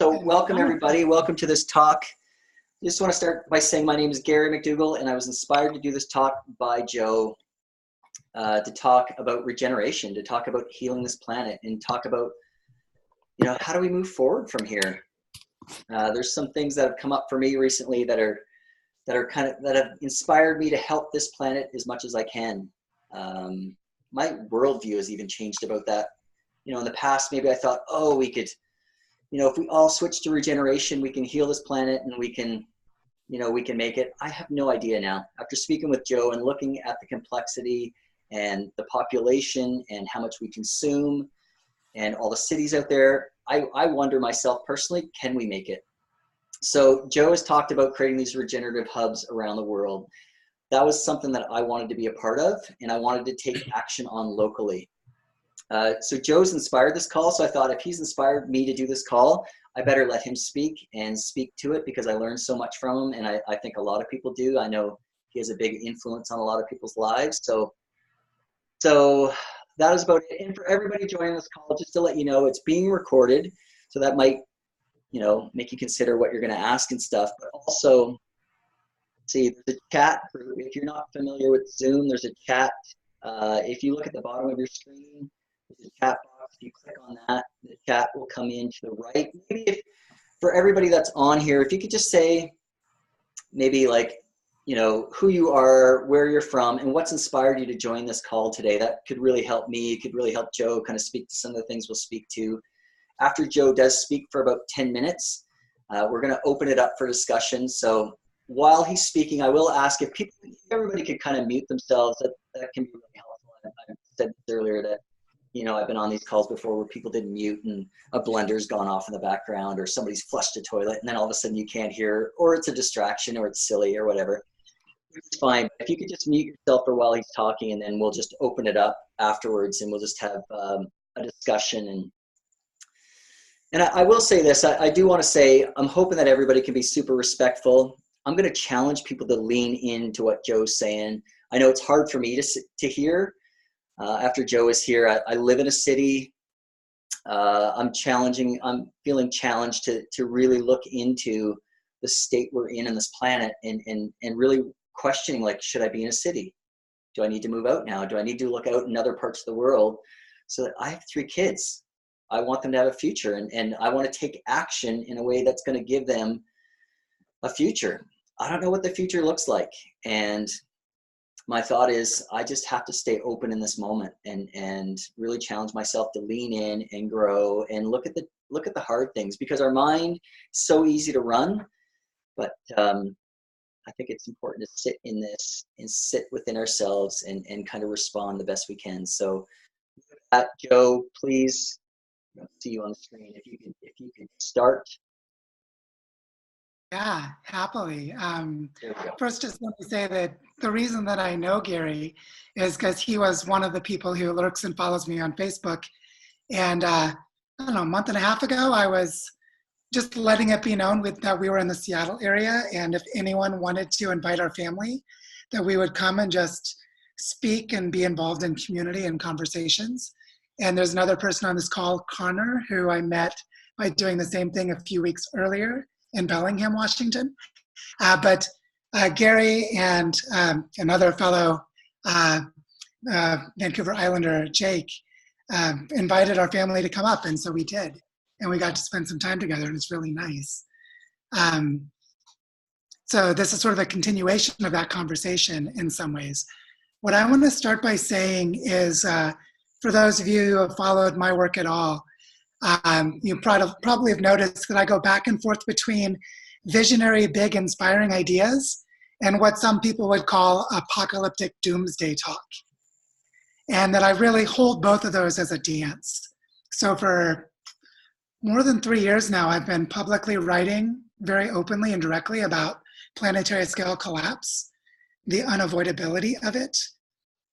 So welcome everybody. Welcome to this talk. I just want to start by saying my name is Gary McDougall, and I was inspired to do this talk by Joe to talk about regeneration, to talk about healing this planet, and talk about, how do we move forward from here? There's some things that have come up for me recently that have inspired me to help this planet as much as I can. My worldview has even changed about that. In the past, maybe I thought, oh, we could, if we all switch to regeneration, we can heal this planet and we can make it. I have no idea now. After speaking with Joe and looking at the complexity and the population and how much we consume and all the cities out there, I wonder myself personally, can we make it? So Joe has talked about creating these regenerative hubs around the world. That was something that I wanted to be a part of, and I wanted to take action on locally. So Joe's inspired this call, so I thought if he's inspired me to do this call, I better let him speak to it, because I learned so much from him, and I think a lot of people do. I know he has a big influence on a lot of people's lives. So that is about it. And for everybody joining this call, just to let you know, it's being recorded, so that might, make you consider what you're going to ask and stuff. But also, see, there's a chat group. If you're not familiar with Zoom, there's a chat. If you look at the bottom of your screen, there's a chat box. If you click on that, the chat will come in to the right. Maybe if, for everybody that's on here, if you could just say maybe who you are, where you're from, and what's inspired you to join this call today. That could really help me. It could really help Joe kind of speak to some of the things we'll speak to. After Joe does speak for about 10 minutes, we're going to open it up for discussion. So while he's speaking, I will ask if everybody could kind of mute themselves. That can be really helpful. I said earlier that I've been on these calls before where people didn't mute and a blender's gone off in the background, or somebody's flushed a toilet, and then all of a sudden you can't hear, or it's a distraction, or it's silly, or whatever. It's fine. If you could just mute yourself for while he's talking, and then we'll just open it up afterwards, and we'll just have a discussion. And I will say this, I do want to say, I'm hoping that everybody can be super respectful. I'm going to challenge people to lean into what Joe's saying. I know it's hard for me to hear. After Joe is here, I live in a city. I'm feeling challenged to really look into the state we're in this planet, and really questioning, should I be in a city? Do I need to move out now? Do I need to look out in other parts of the world? So that I have 3 kids. I want them to have a future, and I want to take action in a way that's going to give them a future. I don't know what the future looks like. And my thought is I just have to stay open in this moment and really challenge myself to lean in and grow and look at the hard things, because our mind is so easy to run. But I think it's important to sit in this and sit within ourselves and kind of respond the best we can. So with that, Joe, please, I don't see you on the screen. If you could start. Yeah, happily. There we go. First, just let me say that the reason that I know Gary is because he was one of the people who lurks and follows me on Facebook. And I don't know, a month and a half ago, I was just letting it be known that we were in the Seattle area, and if anyone wanted to invite our family, that we would come and just speak and be involved in community and conversations. And there's another person on this call, Connor, who I met by doing the same thing a few weeks earlier in Bellingham, Washington. But Gary and another fellow Vancouver Islander, Jake, invited our family to come up, and so we did. And we got to spend some time together, and it's really nice. So this is sort of a continuation of that conversation in some ways. What I want to start by saying is, for those of you who have followed my work at all, you probably have noticed that I go back and forth between visionary, big, inspiring ideas and what some people would call apocalyptic doomsday talk. And that I really hold both of those as a dance. So for more than 3 years now, I've been publicly writing very openly and directly about planetary scale collapse, the unavoidability of it,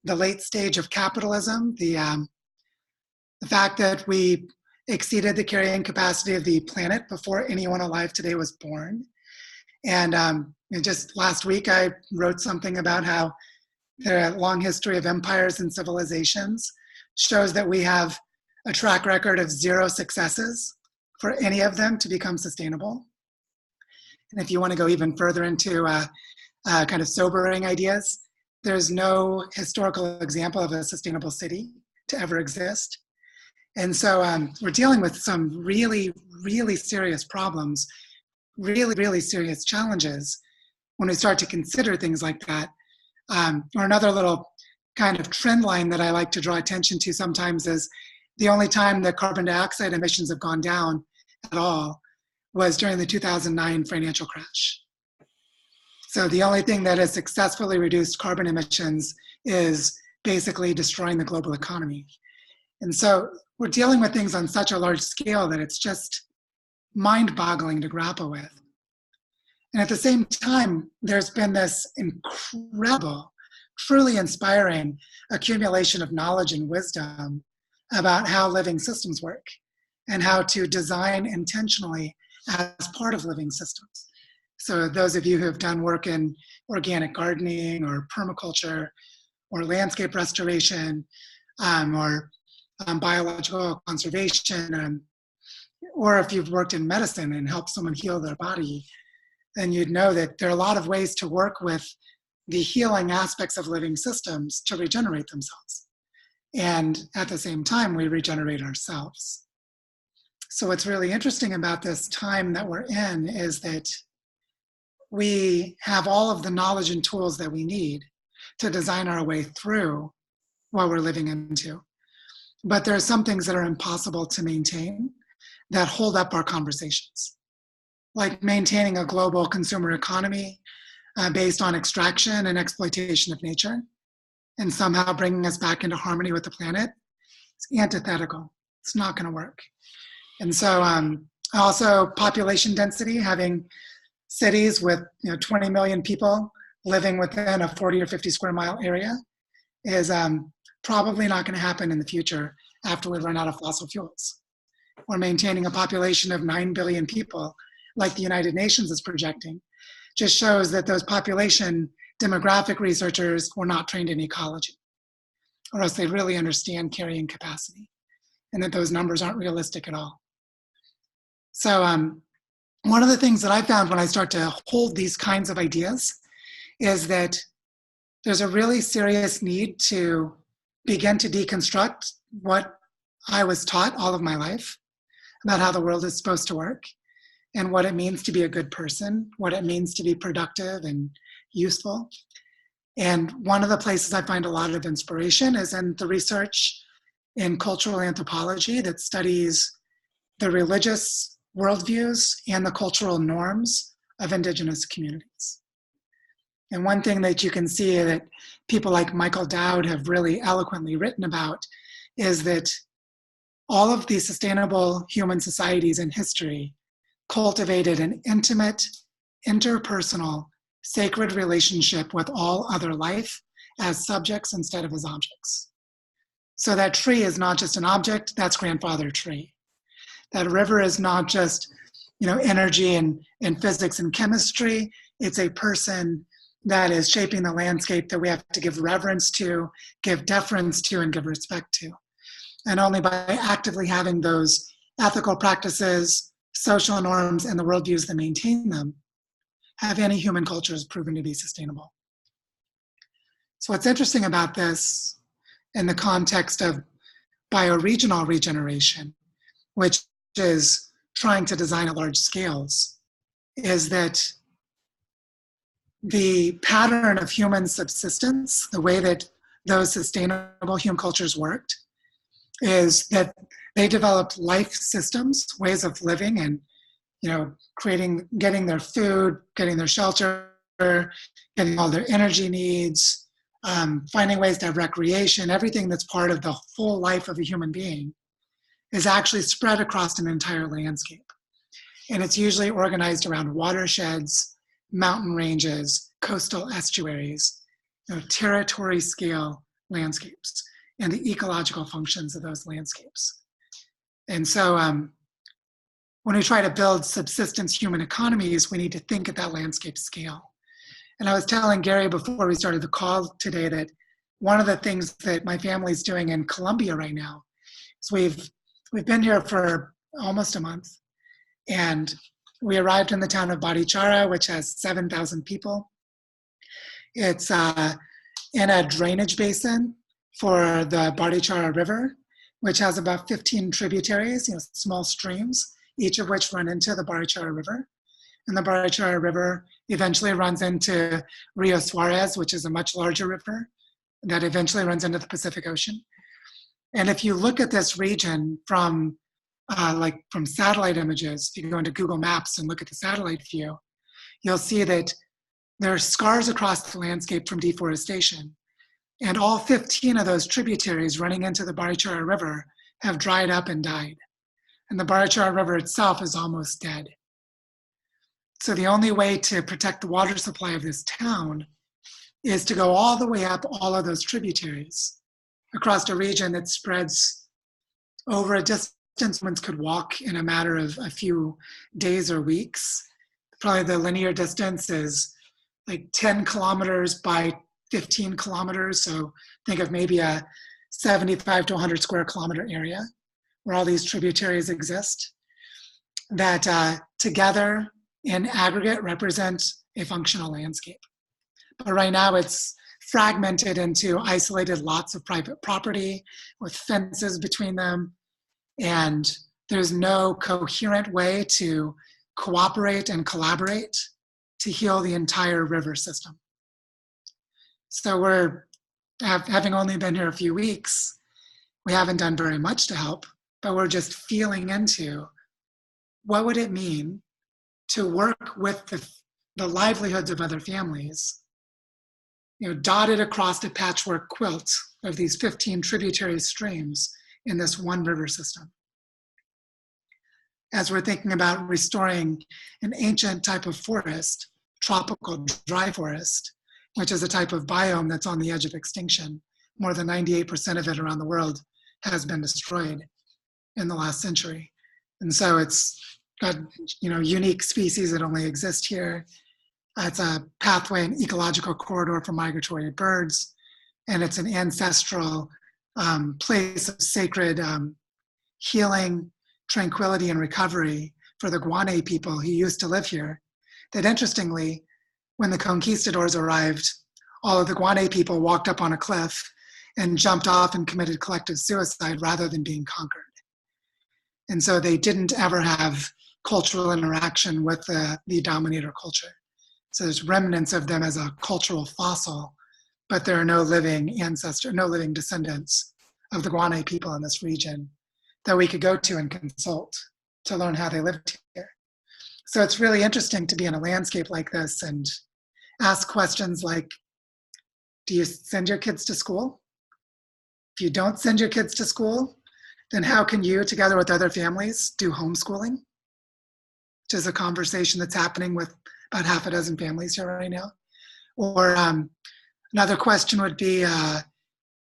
the late stage of capitalism, the fact that we exceeded the carrying capacity of the planet before anyone alive today was born. And just last week, I wrote something about how the long history of empires and civilizations shows that we have a track record of 0 successes for any of them to become sustainable. And if you want to go even further into kind of sobering ideas, there's no historical example of a sustainable city to ever exist. And so we're dealing with some really, really serious problems, really, really serious challenges when we start to consider things like that. Or another little kind of trend line that I like to draw attention to sometimes is the only time that carbon dioxide emissions have gone down at all was during the 2009 financial crash. So the only thing that has successfully reduced carbon emissions is basically destroying the global economy. And so we're dealing with things on such a large scale that it's just mind-boggling to grapple with. And at the same time, there's been this incredible, truly inspiring accumulation of knowledge and wisdom about how living systems work and how to design intentionally as part of living systems. So those of you who have done work in organic gardening or permaculture or landscape restoration or biological conservation, or if you've worked in medicine and helped someone heal their body, then you'd know that there are a lot of ways to work with the healing aspects of living systems to regenerate themselves. And at the same time, we regenerate ourselves. So what's really interesting about this time that we're in is that we have all of the knowledge and tools that we need to design our way through what we're living into. But there are some things that are impossible to maintain that hold up our conversations, like maintaining a global consumer economy based on extraction and exploitation of nature, and somehow bringing us back into harmony with the planet. It's antithetical. It's not going to work. And so also population density, having cities with 20 million people living within a 40 or 50 square mile area is probably not going to happen in the future after we run out of fossil fuels. Or maintaining a population of 9 billion people like the United Nations is projecting just shows that those population demographic researchers were not trained in ecology, or else they really understand carrying capacity, and that those numbers aren't realistic at all. So one of the things that I found when I start to hold these kinds of ideas is that there's a really serious need to begin to deconstruct what I was taught all of my life about how the world is supposed to work and what it means to be a good person, what it means to be productive and useful. And one of the places I find a lot of inspiration is in the research in cultural anthropology that studies the religious worldviews and the cultural norms of indigenous communities. And one thing that you can see that people like Michael Dowd have really eloquently written about is that all of these sustainable human societies in history cultivated an intimate, interpersonal, sacred relationship with all other life as subjects instead of as objects. So that tree is not just an object, that's grandfather tree. That river is not just energy and physics and chemistry, it's a person that is shaping the landscape that we have to give reverence to, give deference to, and give respect to. And only by actively having those ethical practices, social norms, and the worldviews that maintain them have any human cultures proven to be sustainable. So what's interesting about this in the context of bioregional regeneration, which is trying to design at large scales, is that the pattern of human subsistence, the way that those sustainable human cultures worked, is that they developed life systems, ways of living and getting their food, getting their shelter, getting all their energy needs, finding ways to have recreation, everything that's part of the full life of a human being is actually spread across an entire landscape. And it's usually organized around watersheds, mountain ranges, coastal estuaries, territory scale landscapes, and the ecological functions of those landscapes. And so when we try to build subsistence human economies, we need to think at that landscape scale. And I was telling Gary before we started the call today that one of the things that my family's doing in Colombia right now is we've been here for almost a month, And we arrived in the town of Barichara, which has 7,000 people. It's in a drainage basin for the Barichara River, which has about 15 tributaries, small streams, each of which run into the Barichara River. And the Barichara River eventually runs into Rio Suarez, which is a much larger river that eventually runs into the Pacific Ocean. And if you look at this region from satellite images, if you go into Google Maps and look at the satellite view, you'll see that there are scars across the landscape from deforestation. And all 15 of those tributaries running into the Barichara River have dried up and died. And the Barichara River itself is almost dead. So the only way to protect the water supply of this town is to go all the way up all of those tributaries across a region that spreads over a distance one could walk in a matter of a few days or weeks. Probably the linear distance is like 10 kilometers by 15 kilometers. So think of maybe a 75 to 100 square kilometer area where all these tributaries exist that together in aggregate represent a functional landscape. But right now it's fragmented into isolated lots of private property with fences between them. And there's no coherent way to cooperate and collaborate to heal the entire river system. So we're, having only been here a few weeks, we haven't done very much to help, but we're just feeling into what would it mean to work with the livelihoods of other families, dotted across a patchwork quilt of these 15 tributary streams in this one river system. As we're thinking about restoring an ancient type of forest, tropical dry forest, which is a type of biome that's on the edge of extinction. More than 98% of it around the world has been destroyed in the last century. And so it's got unique species that only exist here. It's a pathway and ecological corridor for migratory birds. And it's an ancestral place of sacred healing, tranquility, and recovery for the Guane people who used to live here. That interestingly, when the conquistadors arrived, all of the Guane people walked up on a cliff and jumped off and committed collective suicide rather than being conquered. And so they didn't ever have cultural interaction with the dominator culture. So there's remnants of them as a cultural fossil, but there are no living descendants of the Guane people in this region that we could go to and consult to learn how they lived here. So it's really interesting to be in a landscape like this and ask questions like, do you send your kids to school? If you don't send your kids to school, then how can you, together with other families, do homeschooling? Which is a conversation that's happening with about half a dozen families here right now. Or another question would be,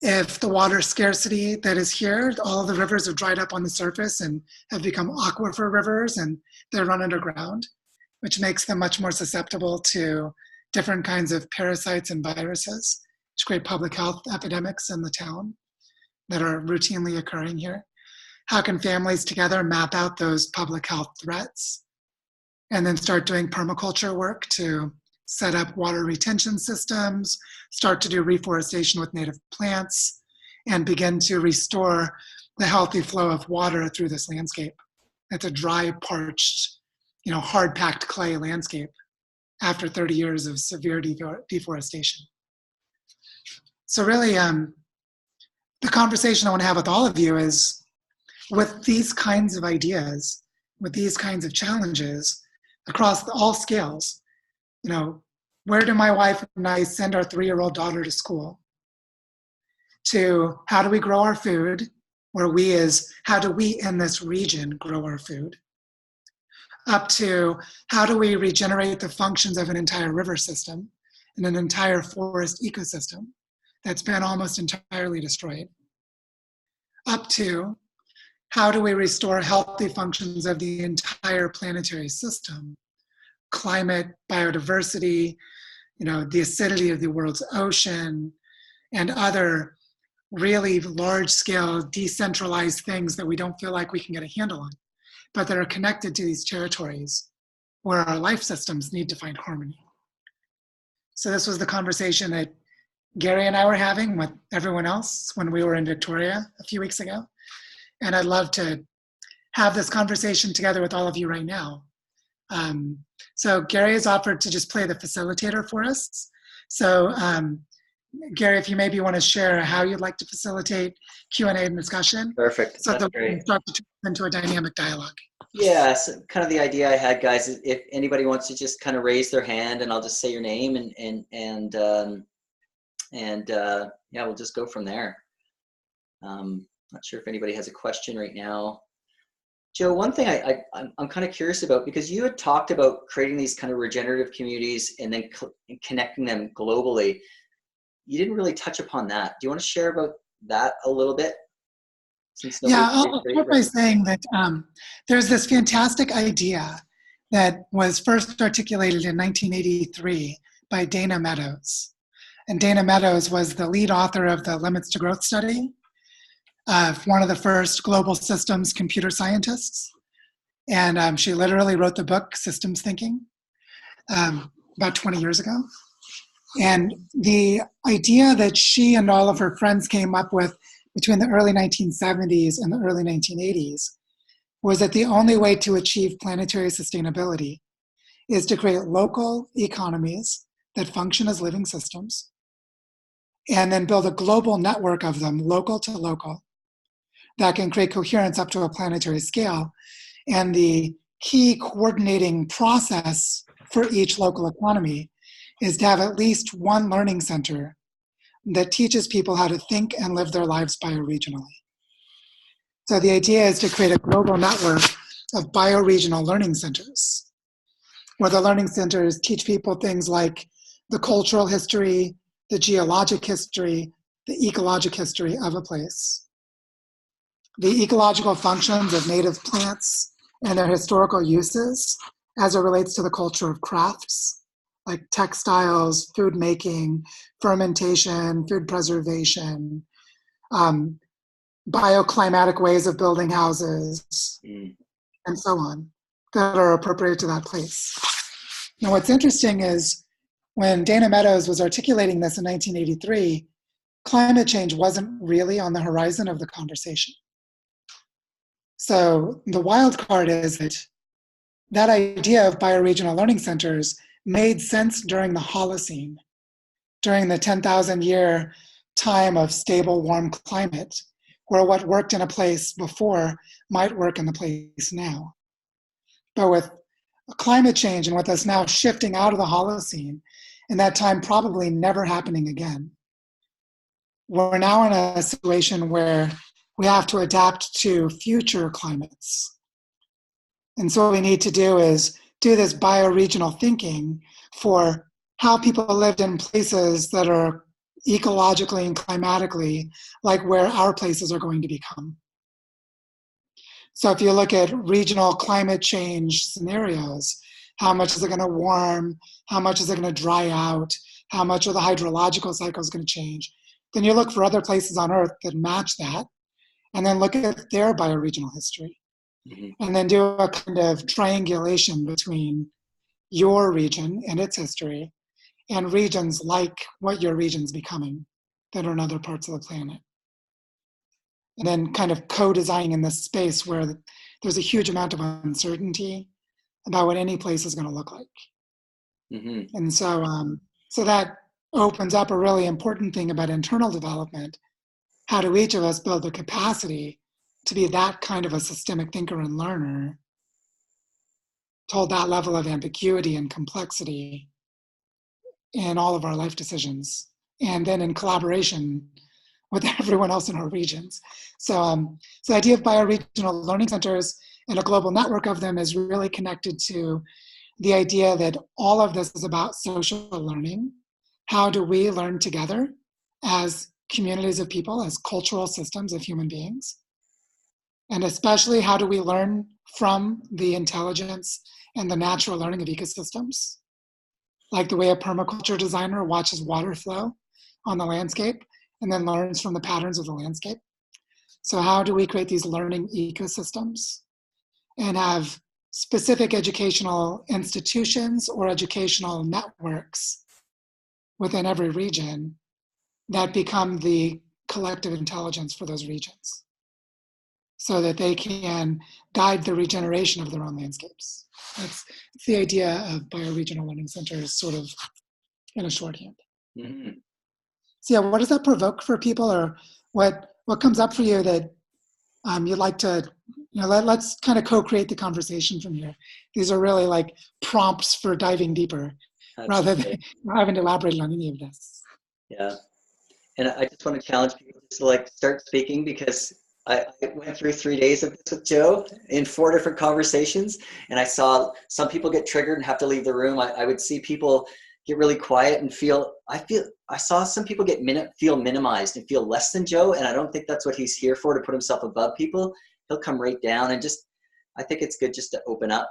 if the water scarcity that is here, all of the rivers have dried up on the surface and have become aquifer rivers and they're run underground, which makes them much more susceptible to different kinds of parasites and viruses, which create public health epidemics in the town that are routinely occurring here. How can families together map out those public health threats and then start doing permaculture work to set up water retention systems, start to do reforestation with native plants, and begin to restore the healthy flow of water through this landscape. It's a dry, parched, hard-packed clay landscape after 30 years of severe deforestation. So really, the conversation I want to have with all of you is, with these kinds of ideas, with these kinds of challenges across all scales, where do my wife and I send our 3-year-old daughter to school? To how do we grow our food? How do we in this region grow our food? Up to how do we regenerate the functions of an entire river system and an entire forest ecosystem that's been almost entirely destroyed? Up to how do we restore healthy functions of the entire planetary system? Climate, biodiversity, the acidity of the world's ocean, and other really large-scale, decentralized things that we don't feel like we can get a handle on. but that are connected to these territories where our life systems need to find harmony. So this was the conversation that Gary and I were having with everyone else when we were in Victoria a few weeks ago. And I'd love to have this conversation together with all of you right now. So Gary has offered to just play the facilitator for us. So Gary, if you maybe want to share how you'd like to facilitate Q&A and discussion. Perfect. So That's that we great. can start to turn into a dynamic dialogue. Yeah, so kind of the idea I had, guys, is if anybody wants to just kind of raise their hand, and I'll just say your name, yeah, we'll just go from there. Not sure if anybody has a question right now. Joe, one thing I'm kind of curious about, because you had talked about creating these kind of regenerative communities and then connecting them globally. You didn't really touch upon that. Do you want to share about that a little bit? Yeah, I'll start by saying that there's this fantastic idea that was first articulated in 1983 by Dana Meadows. And Dana Meadows was the lead author of the Limits to Growth study, one of the first global systems computer scientists. And she literally wrote the book Systems Thinking about 20 years ago. And the idea that she and all of her friends came up with between the early 1970s and the early 1980s was that the only way to achieve planetary sustainability is to create local economies that function as living systems and then build a global network of them, local to local, that can create coherence up to a planetary scale. And the key coordinating process for each local economy is to have at least one learning center that teaches people how to think and live their lives bioregionally. So the idea is to create a global network of bioregional learning centers, where the learning centers teach people things like the cultural history, the geologic history, the ecologic history of a place, the ecological functions of native plants and their historical uses as it relates to the culture of crafts, like textiles, food making, fermentation, food preservation, bioclimatic ways of building houses, and so on, that are appropriate to that place. Now, what's interesting is when Dana Meadows was articulating this in 1983, climate change wasn't really on the horizon of the conversation. So the wild card is that that idea of bioregional learning centers made sense during the Holocene, during the 10,000 year time of stable, warm climate, where what worked in a place before might work in the place now. But with climate change and with us now shifting out of the Holocene, and that time probably never happening again, we're now in a situation where we have to adapt to future climates. And so what we need to do is do this bioregional thinking for how people lived in places that are ecologically and climatically like where our places are going to become. So if you look at regional climate change scenarios, how much is it going to warm? How much is it going to dry out? How much are the hydrological cycles going to change? Then you look for other places on Earth that match that, and then look at their bioregional history. And then do a kind of triangulation between your region and its history and regions like what your region's becoming that are in other parts of the planet. And then kind of co-designing in this space where there's a huge amount of uncertainty about what any place is going to look like. And so, so that opens up a really important thing about internal development. How do each of us build the capacity to be that kind of a systemic thinker and learner, to hold that level of ambiguity and complexity in all of our life decisions, and then in collaboration with everyone else in our regions. So the idea of bioregional learning centers and a global network of them is really connected to the idea that all of this is about social learning. How do we learn together as communities of people, as cultural systems of human beings? And especially, how do we learn from the intelligence and the natural learning of ecosystems? Like the way a permaculture designer watches water flow on the landscape and then learns from the patterns of the landscape. So how do we create these learning ecosystems? and have specific educational institutions or educational networks within every region that become the collective intelligence for those regions, so that they can guide the regeneration of their own landscapes. That's the idea of bioregional learning centers, sort of in a shorthand. Mm-hmm. So yeah, what does that provoke for people, or what comes up for you that you'd like to, let's kind of co-create the conversation from here. These are really like prompts for diving deeper, rather than having to elaborate on any of this. Yeah, and I just want to challenge people just to like start speaking, because I went through 3 days of this with Joe in 4 different conversations, and I saw some people get triggered and have to leave the room. I would see people get really quiet and I saw some people feel minimized and feel less than Joe, and I don't think that's what he's here for, to put himself above people. He'll come right down, and I think it's good just to open up.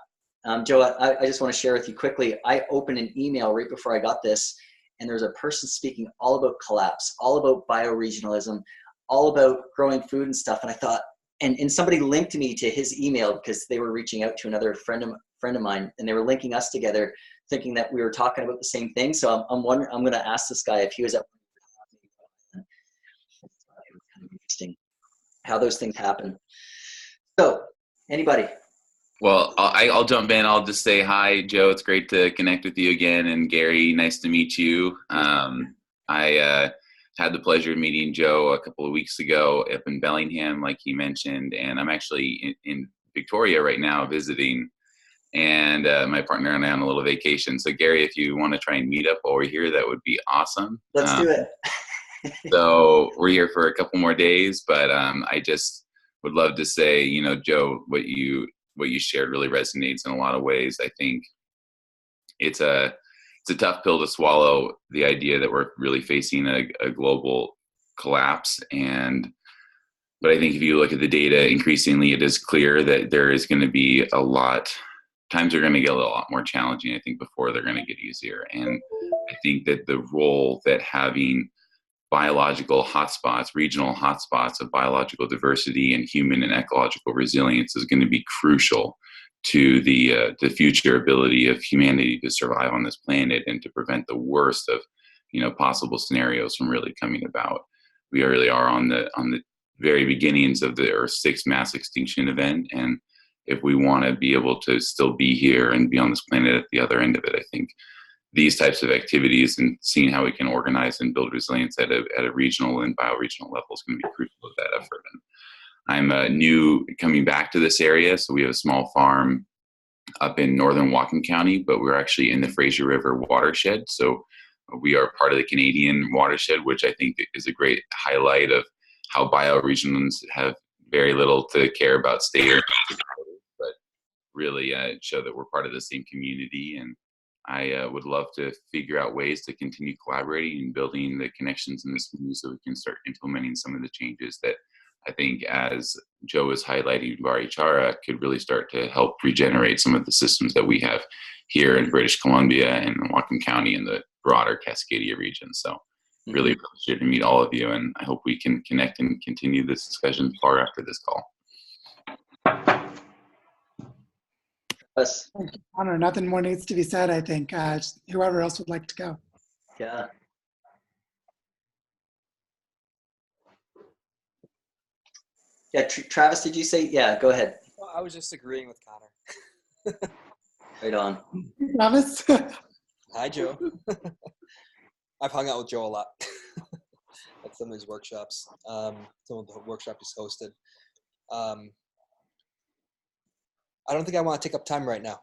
Joe, I just want to share with you quickly. I opened an email right before I got this, and there's a person speaking all about collapse, all about bioregionalism, all about growing food and stuff. And I thought, and somebody linked me to his email because they were reaching out to another friend of mine, and they were linking us together, thinking that we were talking about the same thing. So I'm wondering, I'm going to ask this guy if he was at. It was kind of interesting how those things happen. So, anybody? Well, I'll jump in. I'll just say hi, Joe. It's great to connect with you again. And Gary, nice to meet you. I had the pleasure of meeting Joe a couple of weeks ago up in Bellingham, like he mentioned. And I'm actually in Victoria right now visiting. And my partner and I on a little vacation. So, Gary, if you want to try and meet up while we're here, that would be awesome. Let's do it. So we're here for a couple more days, but I just would love to say, Joe, what you shared really resonates in a lot of ways. I think it's a tough pill to swallow, the idea that we're really facing a global collapse. But I think if you look at the data, increasingly it is clear that there is going to be times are going to get a lot more challenging, I think, before they're going to get easier. And I think that the role that having biological hotspots, regional hotspots of biological diversity and human and ecological resilience is going to be crucial to the future ability of humanity to survive on this planet and to prevent the worst of possible scenarios from really coming about. We really are on the very beginnings of the Earth's 6th mass extinction event, and if we want to be able to still be here and be on this planet at the other end of it, I think these types of activities and seeing how we can organize and build resilience at a regional and bioregional level is going to be crucial to that effort. And I'm new coming back to this area, so we have a small farm up in northern Whatcom County, but we're actually in the Fraser River watershed. So we are part of the Canadian watershed, which I think is a great highlight of how bioregionals have very little to care about state or but really show that we're part of the same community. And I would love to figure out ways to continue collaborating and building the connections in this community so we can start implementing some of the changes that I think, as Joe is highlighting, Barichara could really start to help regenerate some of the systems that we have here in British Columbia and Whatcom County and the broader Cascadia region. So really appreciate to meet all of you, and I hope we can connect and continue this discussion far after this call. Yes. Honor, nothing more needs to be said, I think. Whoever else would like to go. Yeah. Yeah, Travis, did you say? Yeah, go ahead. Well, I was just agreeing with Connor. Right on. Travis? Hi, Joe. I've hung out with Joe a lot at some of his workshops, some of the workshops he's hosted. I don't think I want to take up time right now.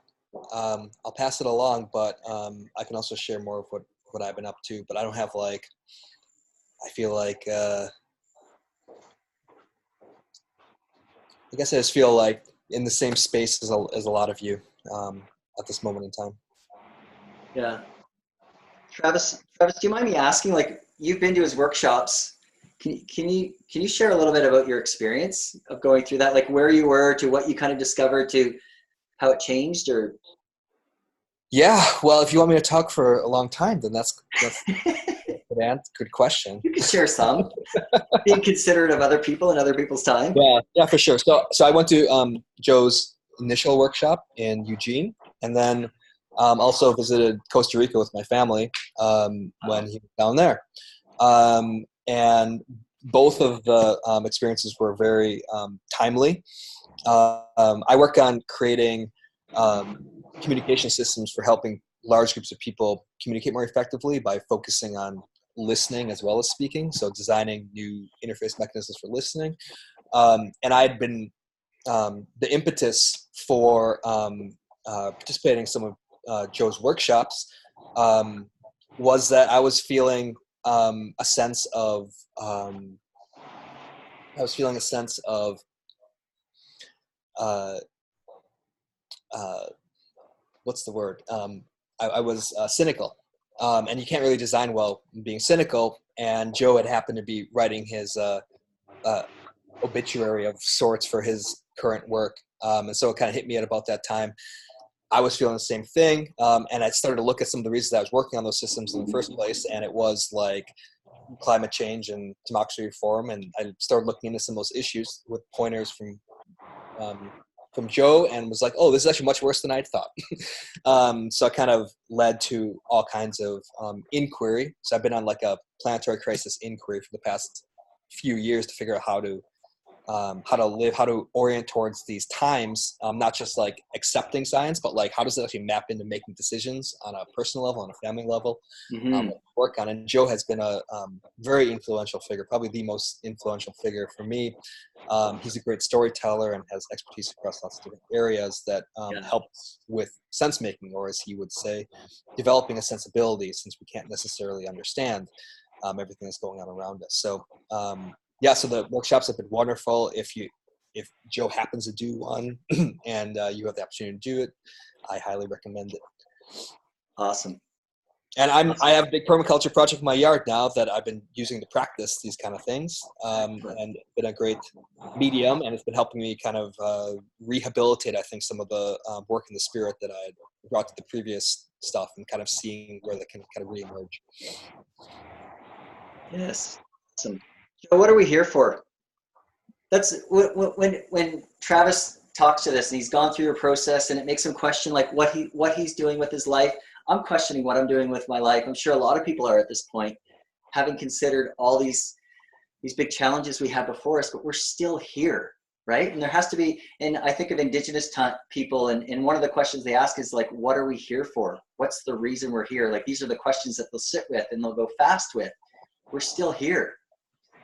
I'll pass it along, but I can also share more of what I've been up to, but I don't have I feel like, I guess I just feel like in the same space as a lot of you at this moment in time. Yeah. Travis, do you mind me asking, you've been to his workshops. Can you share a little bit about your experience of going through that? Like where you were to what you kind of discovered to how it changed, or? Yeah. Well, if you want me to talk for a long time, then that's good question. You can share some. Being considerate of other people and other people's time. Yeah, for sure. So I went to Joe's initial workshop in Eugene, and then also visited Costa Rica with my family when he was down there. And both of the experiences were very timely. I work on creating communication systems for helping large groups of people communicate more effectively by focusing on listening as well as speaking. So designing new interface mechanisms for listening. And I had been, the impetus for participating in some of Joe's workshops was that I was feeling a sense of what's the word? I was cynical, and you can't really design well being cynical. And Joe had happened to be writing his obituary of sorts for his current work, and so it kind of hit me at about that time. I was feeling the same thing, and I started to look at some of the reasons I was working on those systems in the first place, and it was like climate change and democracy reform, and I started looking into some of those issues with pointers from Joe, and was like, oh, this is actually much worse than I thought. So it kind of led to all kinds of inquiry. So I've been on like a planetary crisis inquiry for the past few years to figure out how to live, how to orient towards these times, not just like accepting science, but like how does it actually map into making decisions on a personal level, on a family level, work on. And Joe has been a very influential figure, probably the most influential figure for me. He's a great storyteller and has expertise across lots of different areas that helps with sense making, or as he would say, developing a sensibility, since we can't necessarily understand everything that's going on around us. So so the workshops have been wonderful. If Joe happens to do one and you have the opportunity to do it, I highly recommend it. Awesome. And I have a big permaculture project in my yard now that I've been using to practice these kind of things, and it's been a great medium, and it's been helping me kind of rehabilitate, I think, some of the work in the spirit that I had brought to the previous stuff, and kind of seeing where they can kind of reemerge. Yes. Awesome. Joe, what are we here for? That's when Travis talks to this and he's gone through your process, and it makes him question like what he's doing with his life. I'm questioning what I'm doing with my life. I'm sure a lot of people are at this point, having considered all these big challenges we have before us, but we're still here, right? And there has to be, and I think of Indigenous people, and one of the questions they ask is like, what are we here for? What's the reason we're here? Like, these are the questions that they'll sit with and they'll go fast with. We're still here.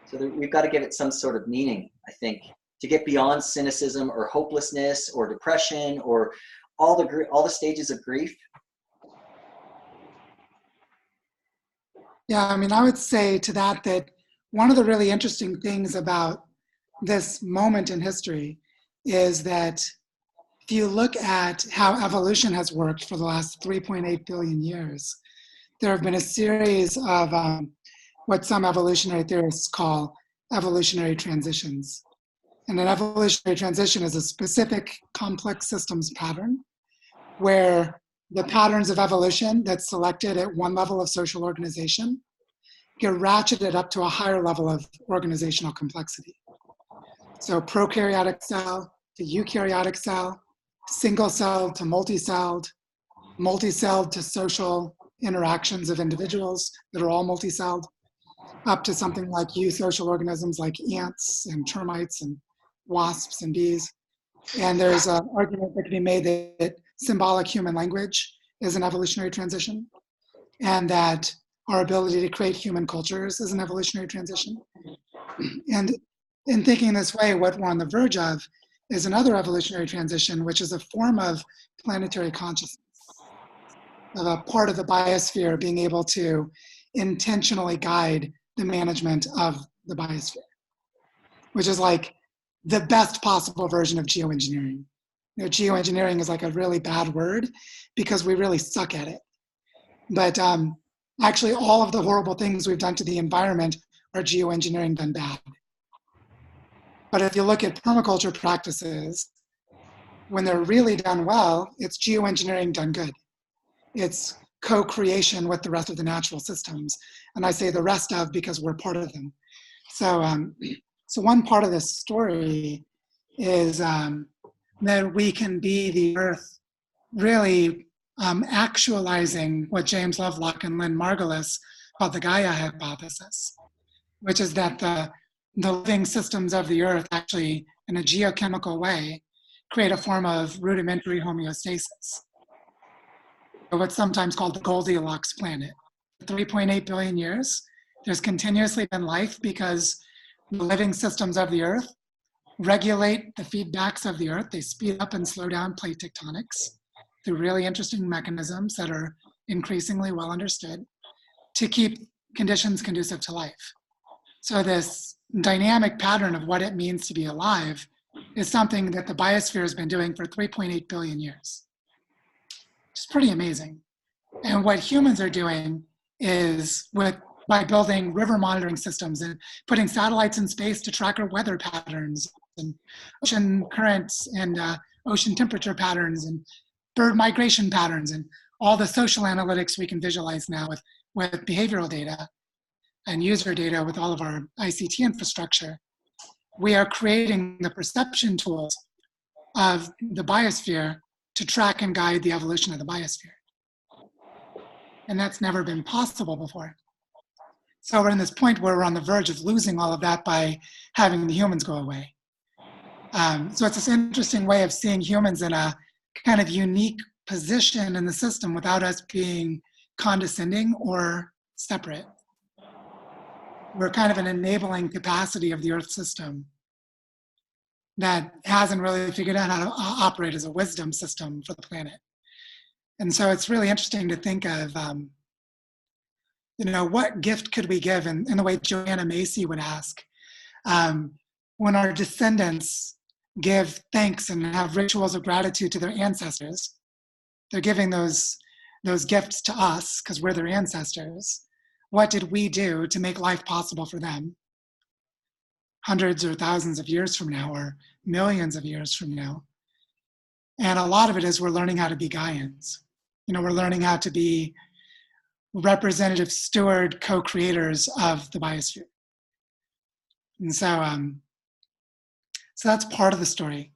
So we've got to give it some sort of meaning, I think, to get beyond cynicism or hopelessness or depression or all the stages of grief. Yeah, I mean, I would say to that one of the really interesting things about this moment in history is that if you look at how evolution has worked for the last 3.8 billion years, there have been a series of what some evolutionary theorists call evolutionary transitions. And an evolutionary transition is a specific complex systems pattern where the patterns of evolution that's selected at one level of social organization get ratcheted up to a higher level of organizational complexity. So prokaryotic cell to eukaryotic cell, single-celled to multi-celled, multi-celled to social interactions of individuals that are all multi-celled, up to something like eusocial organisms like ants and termites and wasps and bees. And there's an argument that can be made that symbolic human language is an evolutionary transition, and that our ability to create human cultures is an evolutionary transition. And in thinking this way, what we're on the verge of is another evolutionary transition, which is a form of planetary consciousness, of a part of the biosphere being able to intentionally guide the management of the biosphere, which is like the best possible version of geoengineering. You know, geoengineering is like a really bad word because we really suck at it. But actually, all of the horrible things we've done to the environment are geoengineering done bad. But if you look at permaculture practices, when they're really done well, it's geoengineering done good. It's co-creation with the rest of the natural systems. And I say the rest of because we're part of them. So, so one part of this story is that we can be the Earth, really actualizing what James Lovelock and Lynn Margulis called the Gaia hypothesis, which is that the living systems of the Earth actually, in a geochemical way, create a form of rudimentary homeostasis, what's sometimes called the Goldilocks planet. 3.8 billion years, there's continuously been life because the living systems of the Earth regulate the feedbacks of the Earth. They speed up and slow down plate tectonics through really interesting mechanisms that are increasingly well understood to keep conditions conducive to life. So this dynamic pattern of what it means to be alive is something that the biosphere has been doing for 3.8 billion years. It's pretty amazing. And what humans are doing is by building river monitoring systems and putting satellites in space to track our weather patterns and ocean currents and ocean temperature patterns and bird migration patterns and all the social analytics we can visualize now with behavioral data and user data with all of our ICT infrastructure. We are creating the perception tools of the biosphere to track and guide the evolution of the biosphere. And that's never been possible before. So we're in this point where we're on the verge of losing all of that by having the humans go away. So it's this interesting way of seeing humans in a kind of unique position in the system without us being condescending or separate. We're kind of an enabling capacity of the Earth system that hasn't really figured out how to operate as a wisdom system for the planet. And so it's really interesting to think of, what gift could we give in the way Joanna Macy would ask. When our descendants give thanks and have rituals of gratitude to their ancestors, they're giving those gifts to us because we're their ancestors. What did we do to make life possible for them? Hundreds or thousands of years from now, or millions of years from now. And a lot of it is we're learning how to be Gaians. We're learning how to be representative steward co-creators of the biosphere. And so that's part of the story.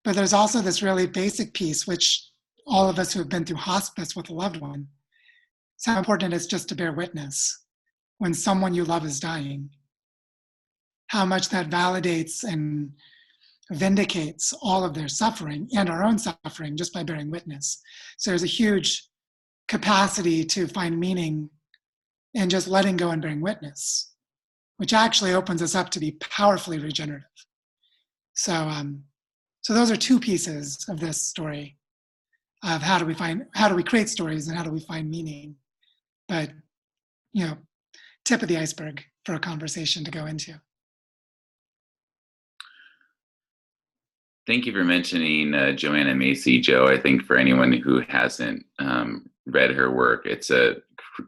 But there's also this really basic piece, which all of us who have been through hospice with a loved one, it's how important it is just to bear witness when someone you love is dying. How much that validates and vindicates all of their suffering and our own suffering just by bearing witness. So there's a huge capacity to find meaning in just letting go and bearing witness, which actually opens us up to be powerfully regenerative. So those are two pieces of this story of how do we create stories and how do we find meaning. But, tip of the iceberg for a conversation to go into. Thank you for mentioning Joanna Macy, Joe. I think for anyone who hasn't read her work, it's a